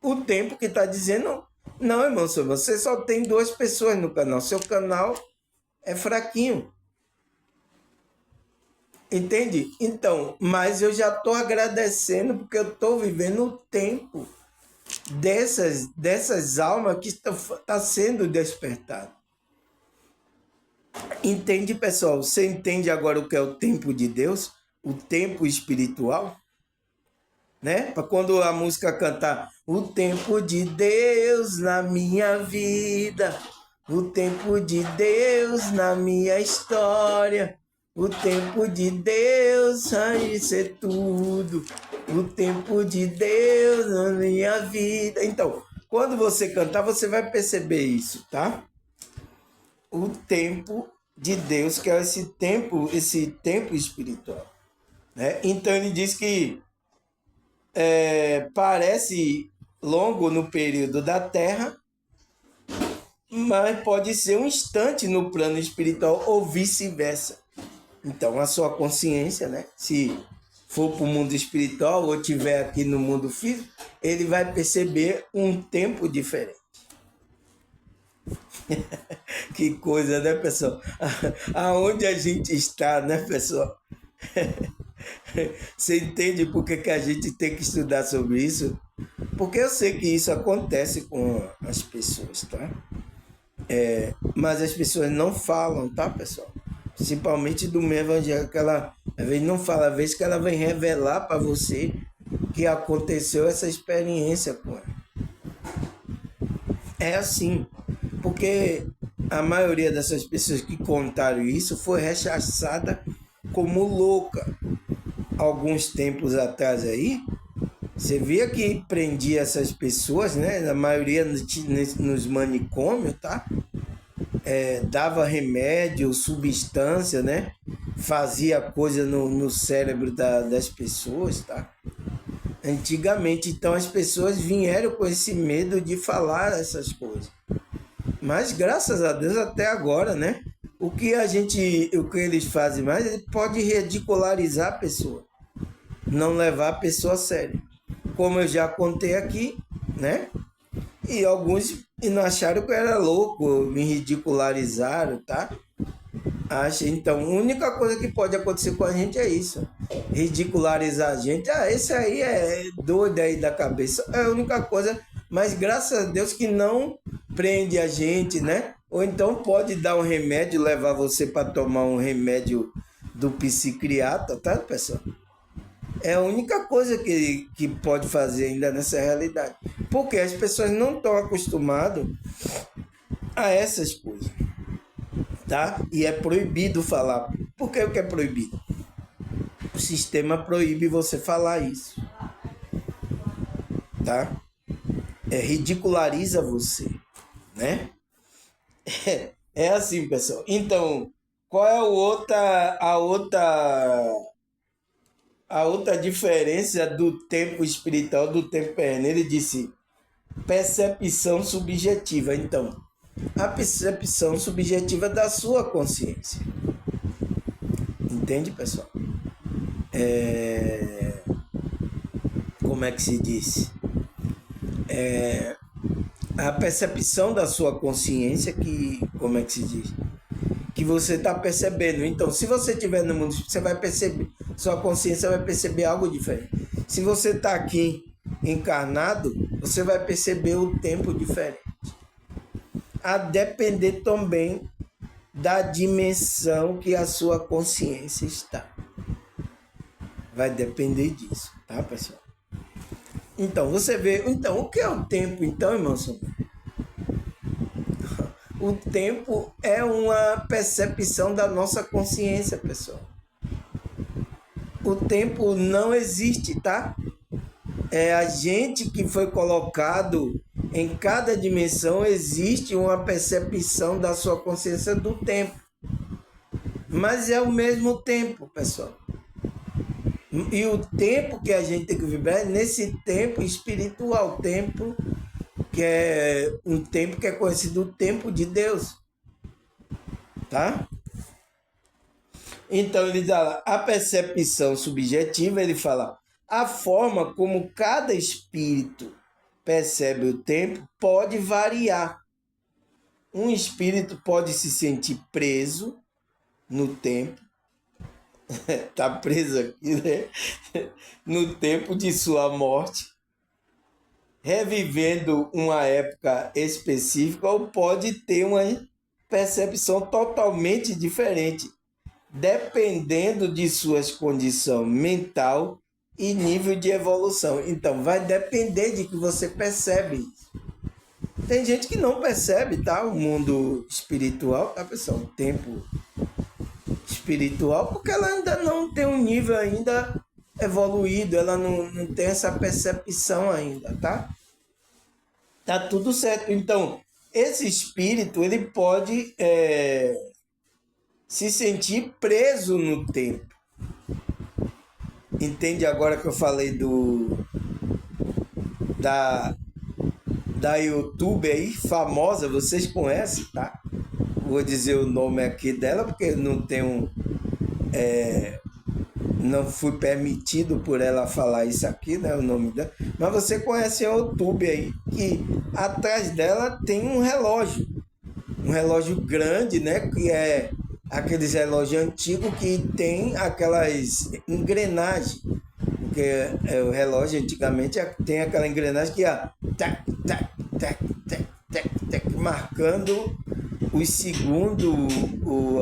O tempo que está dizendo, não, irmão, você só tem 2 pessoas no canal. Seu canal é fraquinho. Entende? Então, mas eu já estou agradecendo porque eu estou vivendo o tempo dessas almas que está sendo despertado. Entende, pessoal? Você entende agora o que é o tempo de Deus? O tempo espiritual? Né? Para quando a música cantar o tempo de Deus na minha vida, o tempo de Deus na minha história, o tempo de Deus vai ser tudo, o tempo de Deus na minha vida. Então, quando você cantar, você vai perceber isso, tá? O tempo de Deus, que é esse tempo espiritual, né? Então ele diz que parece longo no período da Terra, mas pode ser um instante no plano espiritual ou vice-versa. Então, a sua consciência, né? Se for para o mundo espiritual ou estiver aqui no mundo físico, ele vai perceber um tempo diferente. Que coisa, né, pessoal? Aonde a gente está, né, pessoal? Você entende por que a gente tem que estudar sobre isso? Porque eu sei que isso acontece com as pessoas, tá? Mas as pessoas não falam, tá, pessoal? Principalmente do meio evangélico, ela às vezes não fala, às vezes que ela vem revelar para você que aconteceu essa experiência com ela. É assim, porque a maioria dessas pessoas que contaram isso foi rechaçada como louca. Alguns tempos atrás aí, você via que prendia essas pessoas, né? A maioria nos manicômios, tá? Dava remédio, substância, né? Fazia coisa no cérebro das pessoas, tá? Antigamente, então, as pessoas vieram com esse medo de falar essas coisas. Mas, graças a Deus, até agora, né? O que eles fazem mais, ele pode ridicularizar a pessoa. Não levar a pessoa a sério. Como eu já contei aqui, né? E alguns não acharam que eu era louco, me ridicularizaram, tá? Então, a única coisa que pode acontecer com a gente é isso. Ridicularizar a gente. Esse aí é doido aí da cabeça. É a única coisa, mas graças a Deus que não prende a gente, né? Ou então pode dar um remédio, levar você para tomar um remédio do psiquiatra, tá, pessoal? É a única coisa que pode fazer ainda nessa realidade. Porque as pessoas não estão acostumadas a essas coisas. Tá? E é proibido falar. Por que é proibido? O sistema proíbe você falar isso. Tá? Ridiculariza você. Né? É assim, pessoal. Então, qual é a outra diferença do tempo espiritual do tempo terreno? Ele disse percepção subjetiva. Então, a percepção subjetiva da sua consciência. Entende, pessoal? Como é que se diz? A percepção da sua consciência como é que se diz? Que você está percebendo. Então, se você estiver no mundo, você vai perceber, sua consciência vai perceber algo diferente. Se você está aqui encarnado, você vai perceber o tempo diferente. A depender também da dimensão que a sua consciência está. Vai depender disso, tá, pessoal? Então, você vê... Então, o que é o tempo, então, irmão? O tempo é uma percepção da nossa consciência, pessoal. O tempo não existe, tá? É a gente que foi colocado em cada dimensão, existe uma percepção da sua consciência do tempo. Mas é o mesmo tempo, pessoal. E o tempo que a gente tem que vibrar é nesse tempo espiritual, tempo que é um tempo que é conhecido o tempo de Deus, tá? Então ele dá lá, a percepção subjetiva, ele fala, a forma como cada espírito percebe o tempo pode variar. Um espírito pode se sentir preso no tempo, está preso aqui, né? No tempo de sua morte, revivendo uma época específica, ou pode ter uma percepção totalmente diferente, dependendo de suas condições mental e nível de evolução. Então, vai depender de que você percebe isso. Tem gente que não percebe, tá? O mundo espiritual, tá, pessoal? O tempo espiritual, porque ela ainda não tem um nível ainda evoluído, ela não tem essa percepção ainda, tá? Tá tudo certo. Então, esse espírito, ele pode se sentir preso no tempo. Entende agora que eu falei da YouTube aí, famosa, vocês conhecem, tá? Vou dizer o nome aqui dela, porque não tenho... não fui permitido por ela falar isso aqui, né, o nome dela. Mas você conhece a YouTube aí, que atrás dela tem um relógio grande, né, que é aqueles relógios antigos que tem aquelas engrenagens, porque o relógio antigamente tem aquela engrenagem que ia tac, tac, tac, tac, tac, tac, marcando os segundos,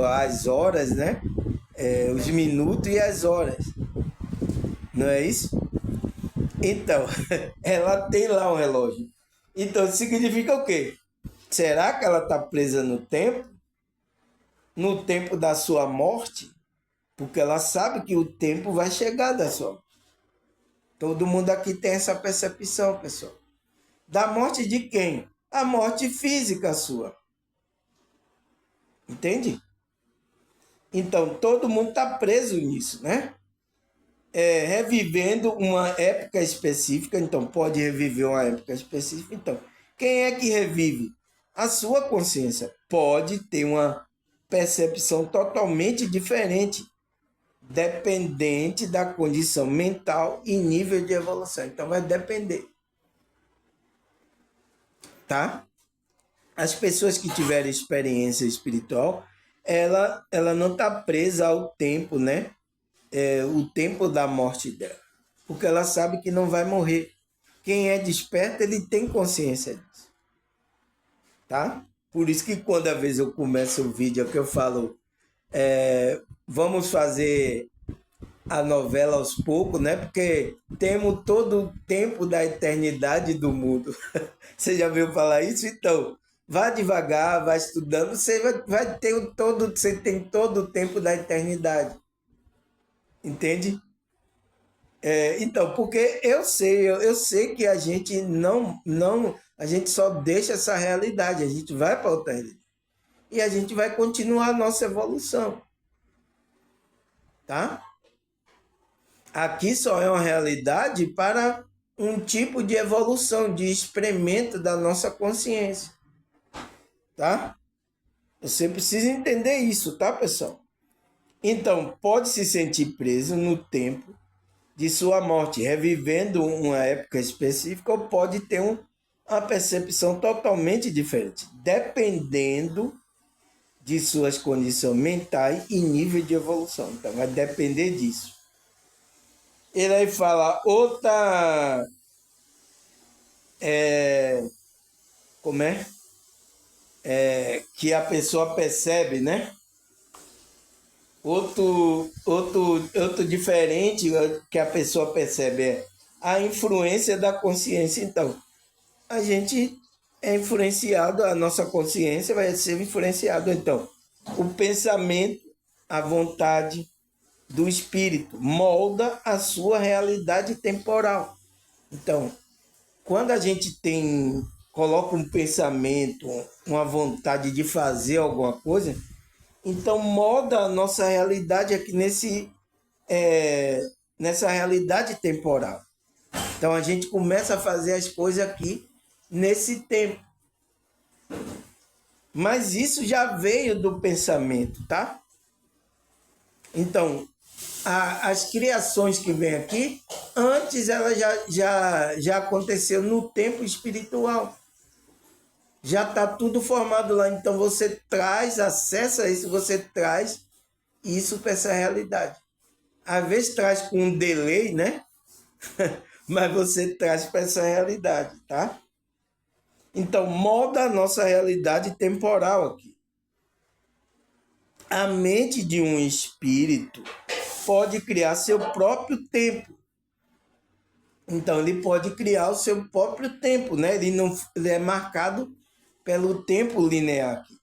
as horas, né? Os minutos e as horas. Não é isso? Então, ela tem lá um relógio. Então, significa o quê? Será que ela está presa no tempo? No tempo da sua morte? Porque ela sabe que o tempo vai chegar da sua morte. Todo mundo aqui tem essa percepção, pessoal. Da morte de quem? A morte física sua. Entende? Então, todo mundo está preso nisso, né? Revivendo uma época específica, então pode reviver uma época específica. Então, quem é que revive? A sua consciência pode ter uma percepção totalmente diferente, dependente da condição mental e nível de evolução. Então, vai depender. Tá? As pessoas que tiverem experiência espiritual, ela não está presa ao tempo, né? O tempo da morte dela, porque ela sabe que não vai morrer. Quem é desperto, ele tem consciência disso, tá? Por isso que quando às vezes eu começo o vídeo que eu falo, vamos fazer a novela aos poucos, né? Porque temos todo o tempo da eternidade do mundo. Você já ouviu falar isso? Então, vá devagar, vá estudando, você vai ter você tem todo o tempo da eternidade. Entende? Então, porque eu sei que a gente a gente só deixa essa realidade, a gente vai para outra realidade. E a gente vai continuar a nossa evolução. Tá? Aqui só é uma realidade para um tipo de evolução, de experimento da nossa consciência. Tá? Você precisa entender isso, tá, pessoal? Então, pode se sentir preso no tempo de sua morte, revivendo uma época específica, ou pode ter uma percepção totalmente diferente, dependendo de suas condições mentais e nível de evolução. Então, vai depender disso. Ele aí fala outra... como é? Que a pessoa percebe, né? Outro diferente que a pessoa percebe é a influência da consciência. Então, a gente é influenciado, a nossa consciência vai ser influenciada. Então, o pensamento, a vontade do espírito molda a sua realidade temporal. Então, quando a gente coloca um pensamento, uma vontade de fazer alguma coisa, então molda a nossa realidade aqui nessa realidade temporal. Então a gente começa a fazer as coisas aqui nesse tempo. Mas isso já veio do pensamento, tá? Então, as criações que vêm aqui, antes ela já aconteceu no tempo espiritual. Já está tudo formado lá. Então você traz, acessa isso, você traz isso para essa realidade. Às vezes traz com um delay, né? Mas você traz para essa realidade, tá? Então, molda a nossa realidade temporal aqui. A mente de um espírito pode criar seu próprio tempo. Então, ele pode criar o seu próprio tempo, né? Ele é marcado pelo tempo linear aqui.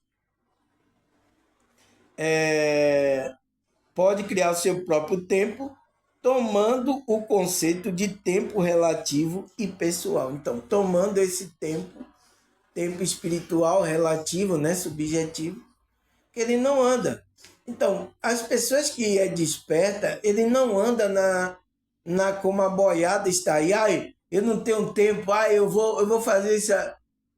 Pode criar o seu próprio tempo, tomando o conceito de tempo relativo e pessoal. Então, tomando esse tempo espiritual relativo, né, subjetivo, que ele não anda. Então, as pessoas que é desperta, ele não anda como a boiada está aí. Ai, eu não tenho tempo, eu vou fazer isso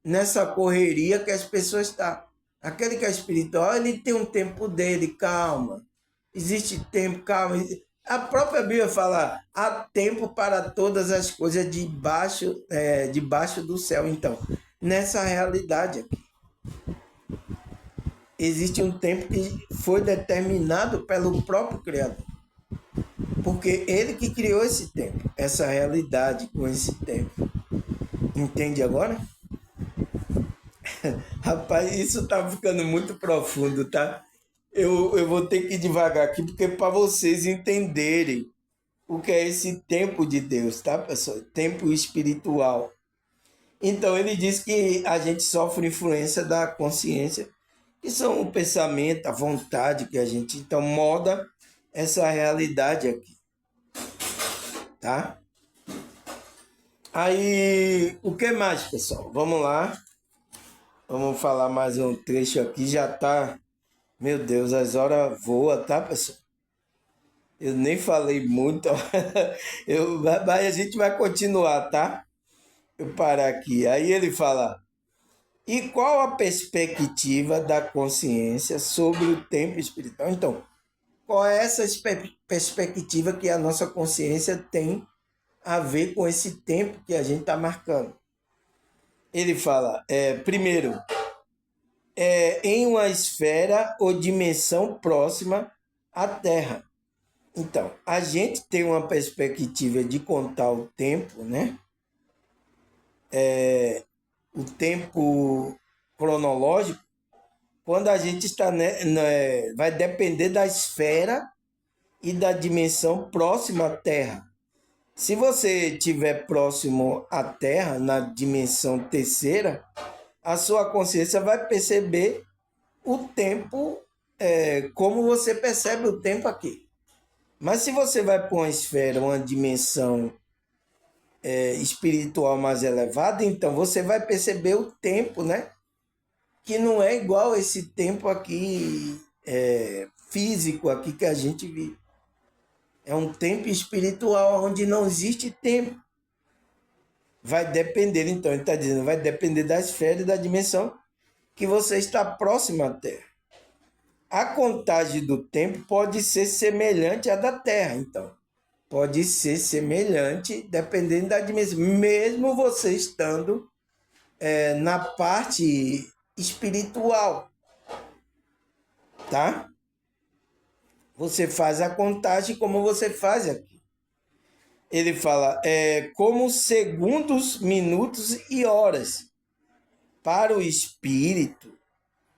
nessa correria que as pessoas estão. Aquele que é espiritual, ele tem um tempo dele, calma. Existe tempo, calma. A própria Bíblia fala, há tempo para todas as coisas debaixo do céu. Então, nessa realidade aqui, existe um tempo que foi determinado pelo próprio Criador. Porque ele que criou esse tempo, essa realidade com esse tempo. Entende agora? Rapaz, isso tá ficando muito profundo, tá? Eu vou ter que ir devagar aqui, porque para vocês entenderem o que é esse tempo de Deus, tá, pessoal? Tempo espiritual. Então, ele diz que a gente sofre influência da consciência, que são o pensamento, a vontade que a gente, então, molda essa realidade aqui, tá? Aí, o que mais, pessoal? Vamos lá. Vamos falar mais um trecho aqui, já tá... Meu Deus, as horas voam, tá, pessoal? Eu nem falei muito, mas a gente vai continuar, tá? Eu parar aqui. Aí ele fala, e qual a perspectiva da consciência sobre o tempo espiritual? Então, qual é essa perspectiva que a nossa consciência tem a ver com esse tempo que a gente está marcando? Ele fala, primeiro, em uma esfera ou dimensão próxima à Terra. Então, a gente tem uma perspectiva de contar o tempo, né? O tempo cronológico, quando a gente está, vai depender da esfera e da dimensão próxima à Terra. Se você estiver próximo à Terra, na dimensão terceira, a sua consciência vai perceber o tempo como você percebe o tempo aqui. Mas se você vai para uma esfera, uma dimensão espiritual mais elevada, então você vai perceber o tempo, né? Que não é igual esse tempo aqui físico aqui que a gente vive. É um tempo espiritual onde não existe tempo. Vai depender, então, ele está dizendo, vai depender da esfera e da dimensão que você está próximo à Terra. A contagem do tempo pode ser semelhante à da Terra, então. Pode ser semelhante, dependendo da dimensão. Mesmo você estando na parte espiritual, tá? Você faz a contagem como você faz aqui. Ele fala, como segundos, minutos e horas. Para o espírito,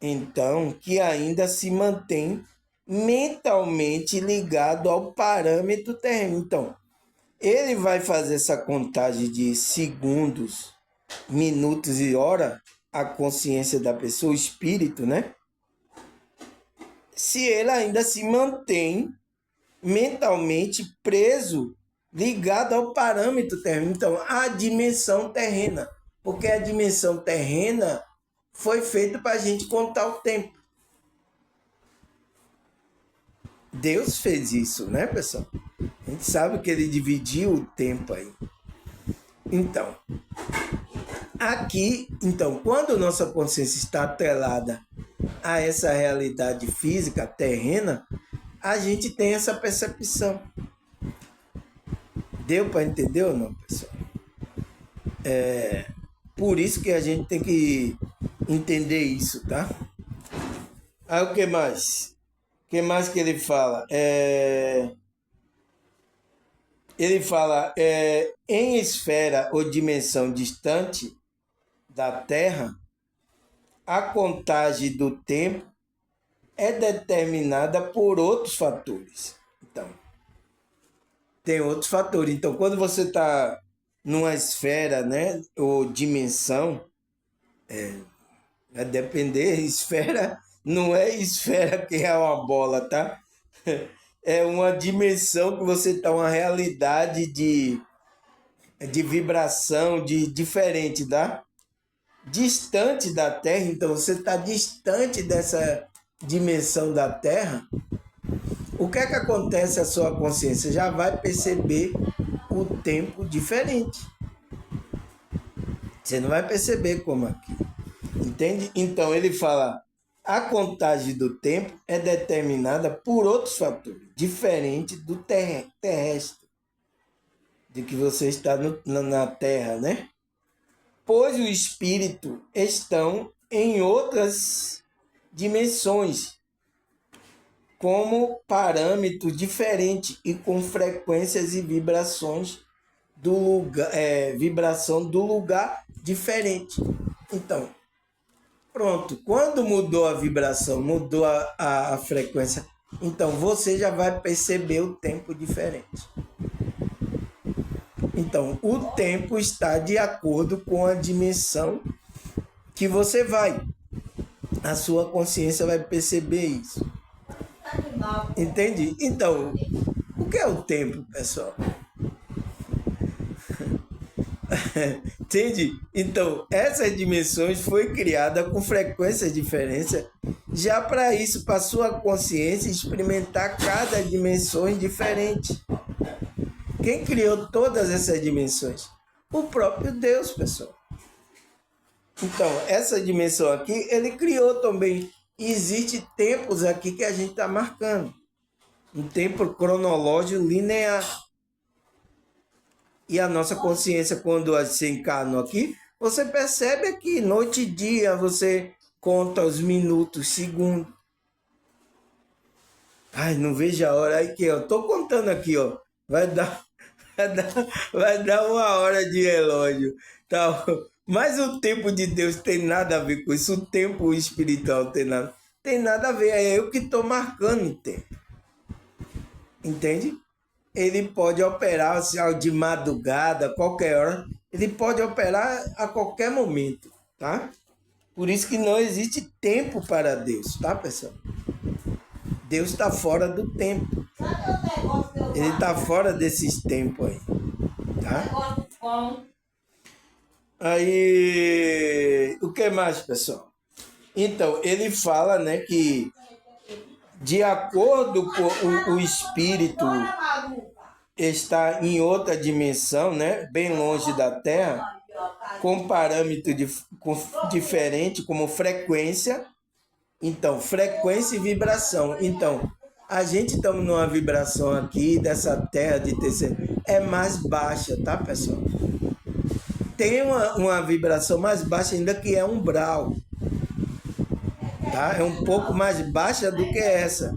então, que ainda se mantém mentalmente ligado ao parâmetro terreno. Então, ele vai fazer essa contagem de segundos, minutos e hora a consciência da pessoa, o espírito, né? Se ele ainda se mantém mentalmente preso, ligado ao parâmetro terreno. Então, a dimensão terrena. Porque a dimensão terrena foi feita para a gente contar o tempo. Deus fez isso, né, pessoal? A gente sabe que ele dividiu o tempo aí. Então, aqui, quando nossa consciência está atrelada a essa realidade física terrena, a gente tem essa percepção. Deu para entender ou não, pessoal? Por isso que a gente tem que entender isso, tá? Aí o que mais? O que mais que ele fala? Ele fala, em esfera ou dimensão distante da Terra, a contagem do tempo é determinada por outros fatores. Então, tem outros fatores. Então, quando você está numa esfera, né, ou dimensão, vai depender, esfera não é esfera que é uma bola, tá? É uma dimensão que você está, uma realidade de vibração diferente, tá? Distante da Terra, então você está distante dessa dimensão da Terra. O que é que acontece à sua consciência? Já vai perceber o tempo diferente. Você não vai perceber como aqui. Entende? Então ele fala, a contagem do tempo é determinada por outros fatores, diferente do terrestre, de que você está na Terra, né? Pois o espírito estão em outras dimensões, como parâmetros diferentes e com frequências e vibrações do lugar, vibração do lugar diferente. Então, pronto, quando mudou a vibração, mudou a frequência, então você já vai perceber o tempo diferente. Então, o tempo está de acordo com a dimensão que você vai. A sua consciência vai perceber isso. Entende? Então, o que é o tempo, pessoal? Entende? Então, essas dimensões foi criada com frequências diferentes, já para isso, para sua consciência experimentar cada dimensão diferente. Quem criou todas essas dimensões? O próprio Deus, pessoal. Então, essa dimensão aqui, ele criou também. Existe tempos aqui que a gente está marcando. Um tempo cronológico linear. E a nossa consciência, quando você encarnou aqui, você percebe aqui, noite e dia, você conta os minutos, segundos. Ai, não vejo a hora. Aqui, ó. Tô contando aqui, ó. Vai dar 1 hora de relógio. Tá? Mas o tempo de Deus tem nada a ver com isso. O tempo espiritual tem nada a ver. É eu que estou marcando o tempo. Entende? Ele pode operar de madrugada, qualquer hora. Ele pode operar a qualquer momento, tá? Por isso que não existe tempo para Deus, tá, pessoal? Deus está fora do tempo. Ele está fora desses tempos aí, tá? Aí, o que mais, pessoal? Então, ele fala, né, que de acordo com o espírito está em outra dimensão, né, bem longe da Terra, com parâmetro diferente, como frequência. Então, frequência e vibração. Então, a gente está numa vibração aqui dessa Terra de terceiro, é mais baixa, tá, pessoal? Tem uma vibração mais baixa ainda, que é umbral. Tá? É um pouco mais baixa do que essa.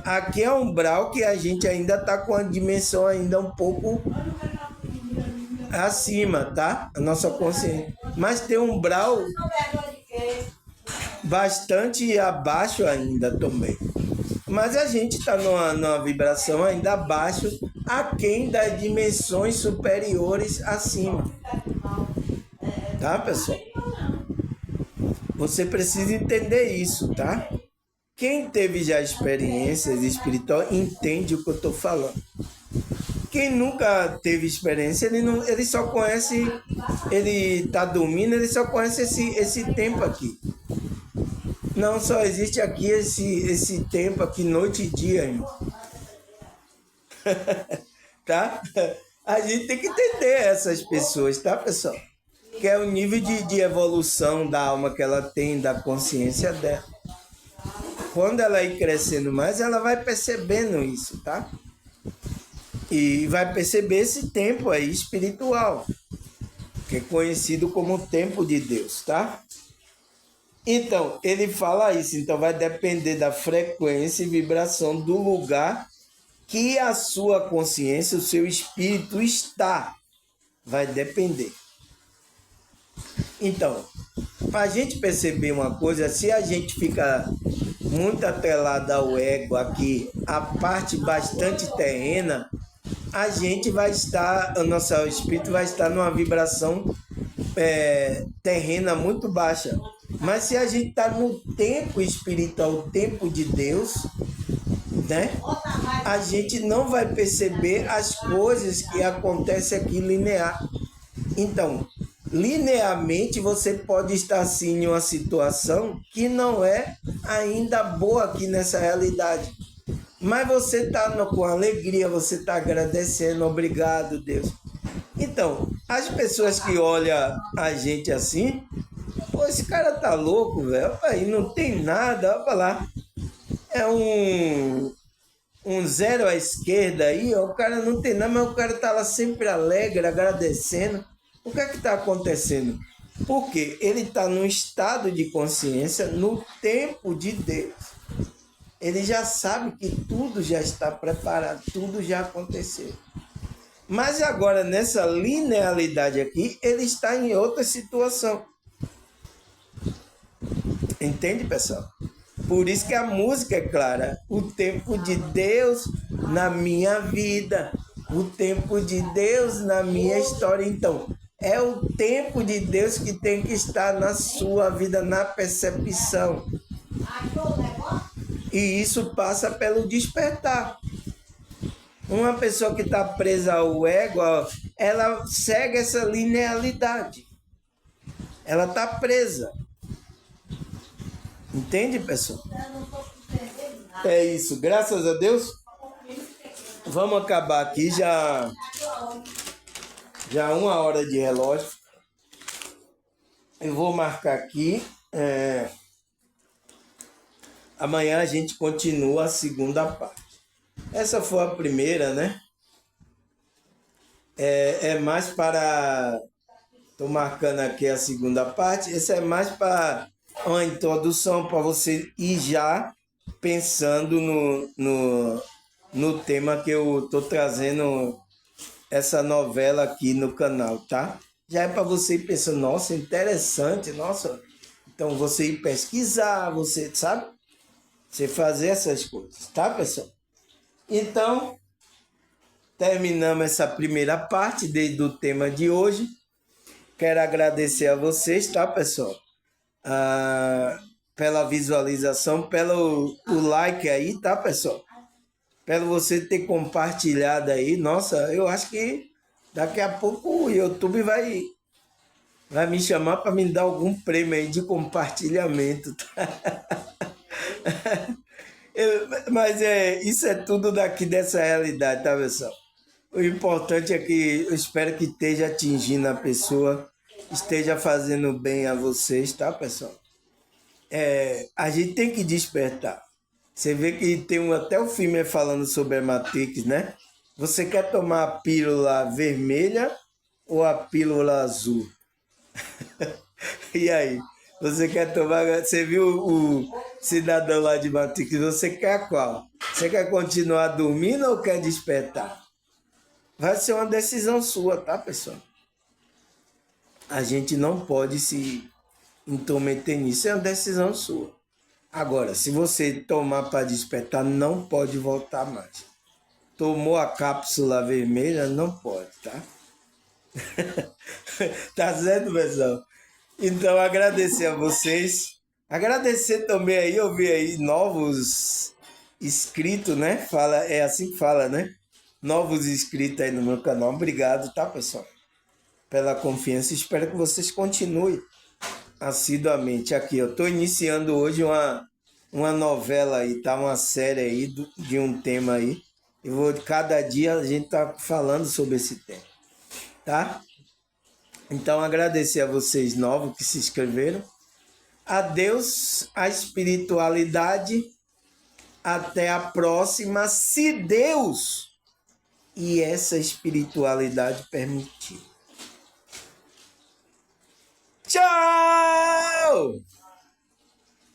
Aqui é umbral, que a gente ainda está com a dimensão ainda um pouco acima, tá? A nossa consciência. Mas tem um umbral bastante abaixo ainda também. Mas a gente está numa vibração ainda abaixo, aquém das dimensões superiores acima. Tá, pessoal? Você precisa entender isso, tá? Quem teve já experiências espirituais entende o que eu estou falando. Quem nunca teve experiência, ele só conhece, ele está dormindo, ele só conhece esse tempo aqui. Não só existe aqui esse tempo aqui, noite e dia, irmão. Tá? A gente tem que entender essas pessoas, tá, pessoal? Que é o nível de evolução da alma que ela tem, da consciência dela. Quando ela ir crescendo mais, ela vai percebendo isso, tá? E vai perceber esse tempo aí espiritual, que é conhecido como o tempo de Deus, tá? Então, ele fala isso. Então, vai depender da frequência e vibração do lugar que a sua consciência, o seu espírito está. Vai depender. Então, para a gente perceber uma coisa, se a gente fica muito atrelado ao ego aqui, a parte bastante terrena, a gente vai estar, o nosso espírito vai estar numa vibração terrena muito baixa. Mas se a gente está no tempo espiritual, o tempo de Deus, né? A gente não vai perceber as coisas que acontecem aqui linear. Então, linearmente você pode estar sim em uma situação que não é ainda boa aqui nessa realidade. Mas você está com alegria, você está agradecendo, obrigado, Deus. Então, as pessoas que olham a gente assim, pô, esse cara tá louco, velho, aí não tem nada, olha lá. É um zero à esquerda aí, ó, o cara não tem nada, mas o cara tá lá sempre alegre, agradecendo. O que é que tá acontecendo? Porque ele está num estado de consciência no tempo de Deus. Ele já sabe que tudo já está preparado, tudo já aconteceu. Mas agora, nessa linearidade aqui, ele está em outra situação. Entende, pessoal? Por isso que a música é clara. O tempo de Deus na minha vida. O tempo de Deus na minha história. Então, é o tempo de Deus que tem que estar na sua vida, na percepção. E isso passa pelo despertar. Uma pessoa que está presa ao ego, ela segue essa linearidade. Ela está presa. Entende, pessoal? É isso. Graças a Deus. Vamos acabar aqui. Já 1 hora de relógio. Eu vou marcar aqui. Amanhã a gente continua a segunda parte. Essa foi a primeira, né? É mais para... Estou marcando aqui a segunda parte. Essa é mais para uma introdução, para você ir já pensando no tema que eu estou trazendo, essa novela aqui no canal, tá? Já é para você ir pensando, nossa, interessante, nossa. Então, você ir pesquisar, você, sabe? Você fazer essas coisas, tá, pessoal? Então, terminamos essa primeira parte do tema de hoje. Quero agradecer a vocês, tá, pessoal? Pela visualização, pelo like aí, tá, pessoal? Pelo você ter compartilhado aí. Nossa, eu acho que daqui a pouco o YouTube vai me chamar para me dar algum prêmio aí de compartilhamento, tá? Mas isso é tudo daqui dessa realidade, tá, pessoal? O importante é que eu espero que esteja atingindo a pessoa, esteja fazendo bem a vocês, tá, pessoal? A gente tem que despertar. Você vê que tem até o filme falando sobre a Matrix, né? Você quer tomar a pílula vermelha ou a pílula azul? E aí? Você quer tomar... Você viu o cidadão lá de Matrix? Você quer qual? Você quer continuar dormindo ou quer despertar? Vai ser uma decisão sua, tá, pessoal? A gente não pode se intrometer nisso, é uma decisão sua. Agora, se você tomar para despertar, não pode voltar mais. Tomou a cápsula vermelha, não pode, tá? Tá certo, pessoal? Então, agradecer a vocês. Agradecer também aí, eu vi aí novos inscritos, né? Fala, é assim que fala, né? Novos inscritos aí no meu canal. Obrigado, tá, pessoal? Pela confiança. Espero que vocês continuem assiduamente aqui. Eu estou iniciando hoje uma novela aí, tá? Uma série aí de um tema aí. E vou, cada dia a gente tá falando sobre esse tema, tá? Então, agradecer a vocês novos que se inscreveram. A Deus, a espiritualidade. Até a próxima, se Deus e essa espiritualidade permitir. Tchau!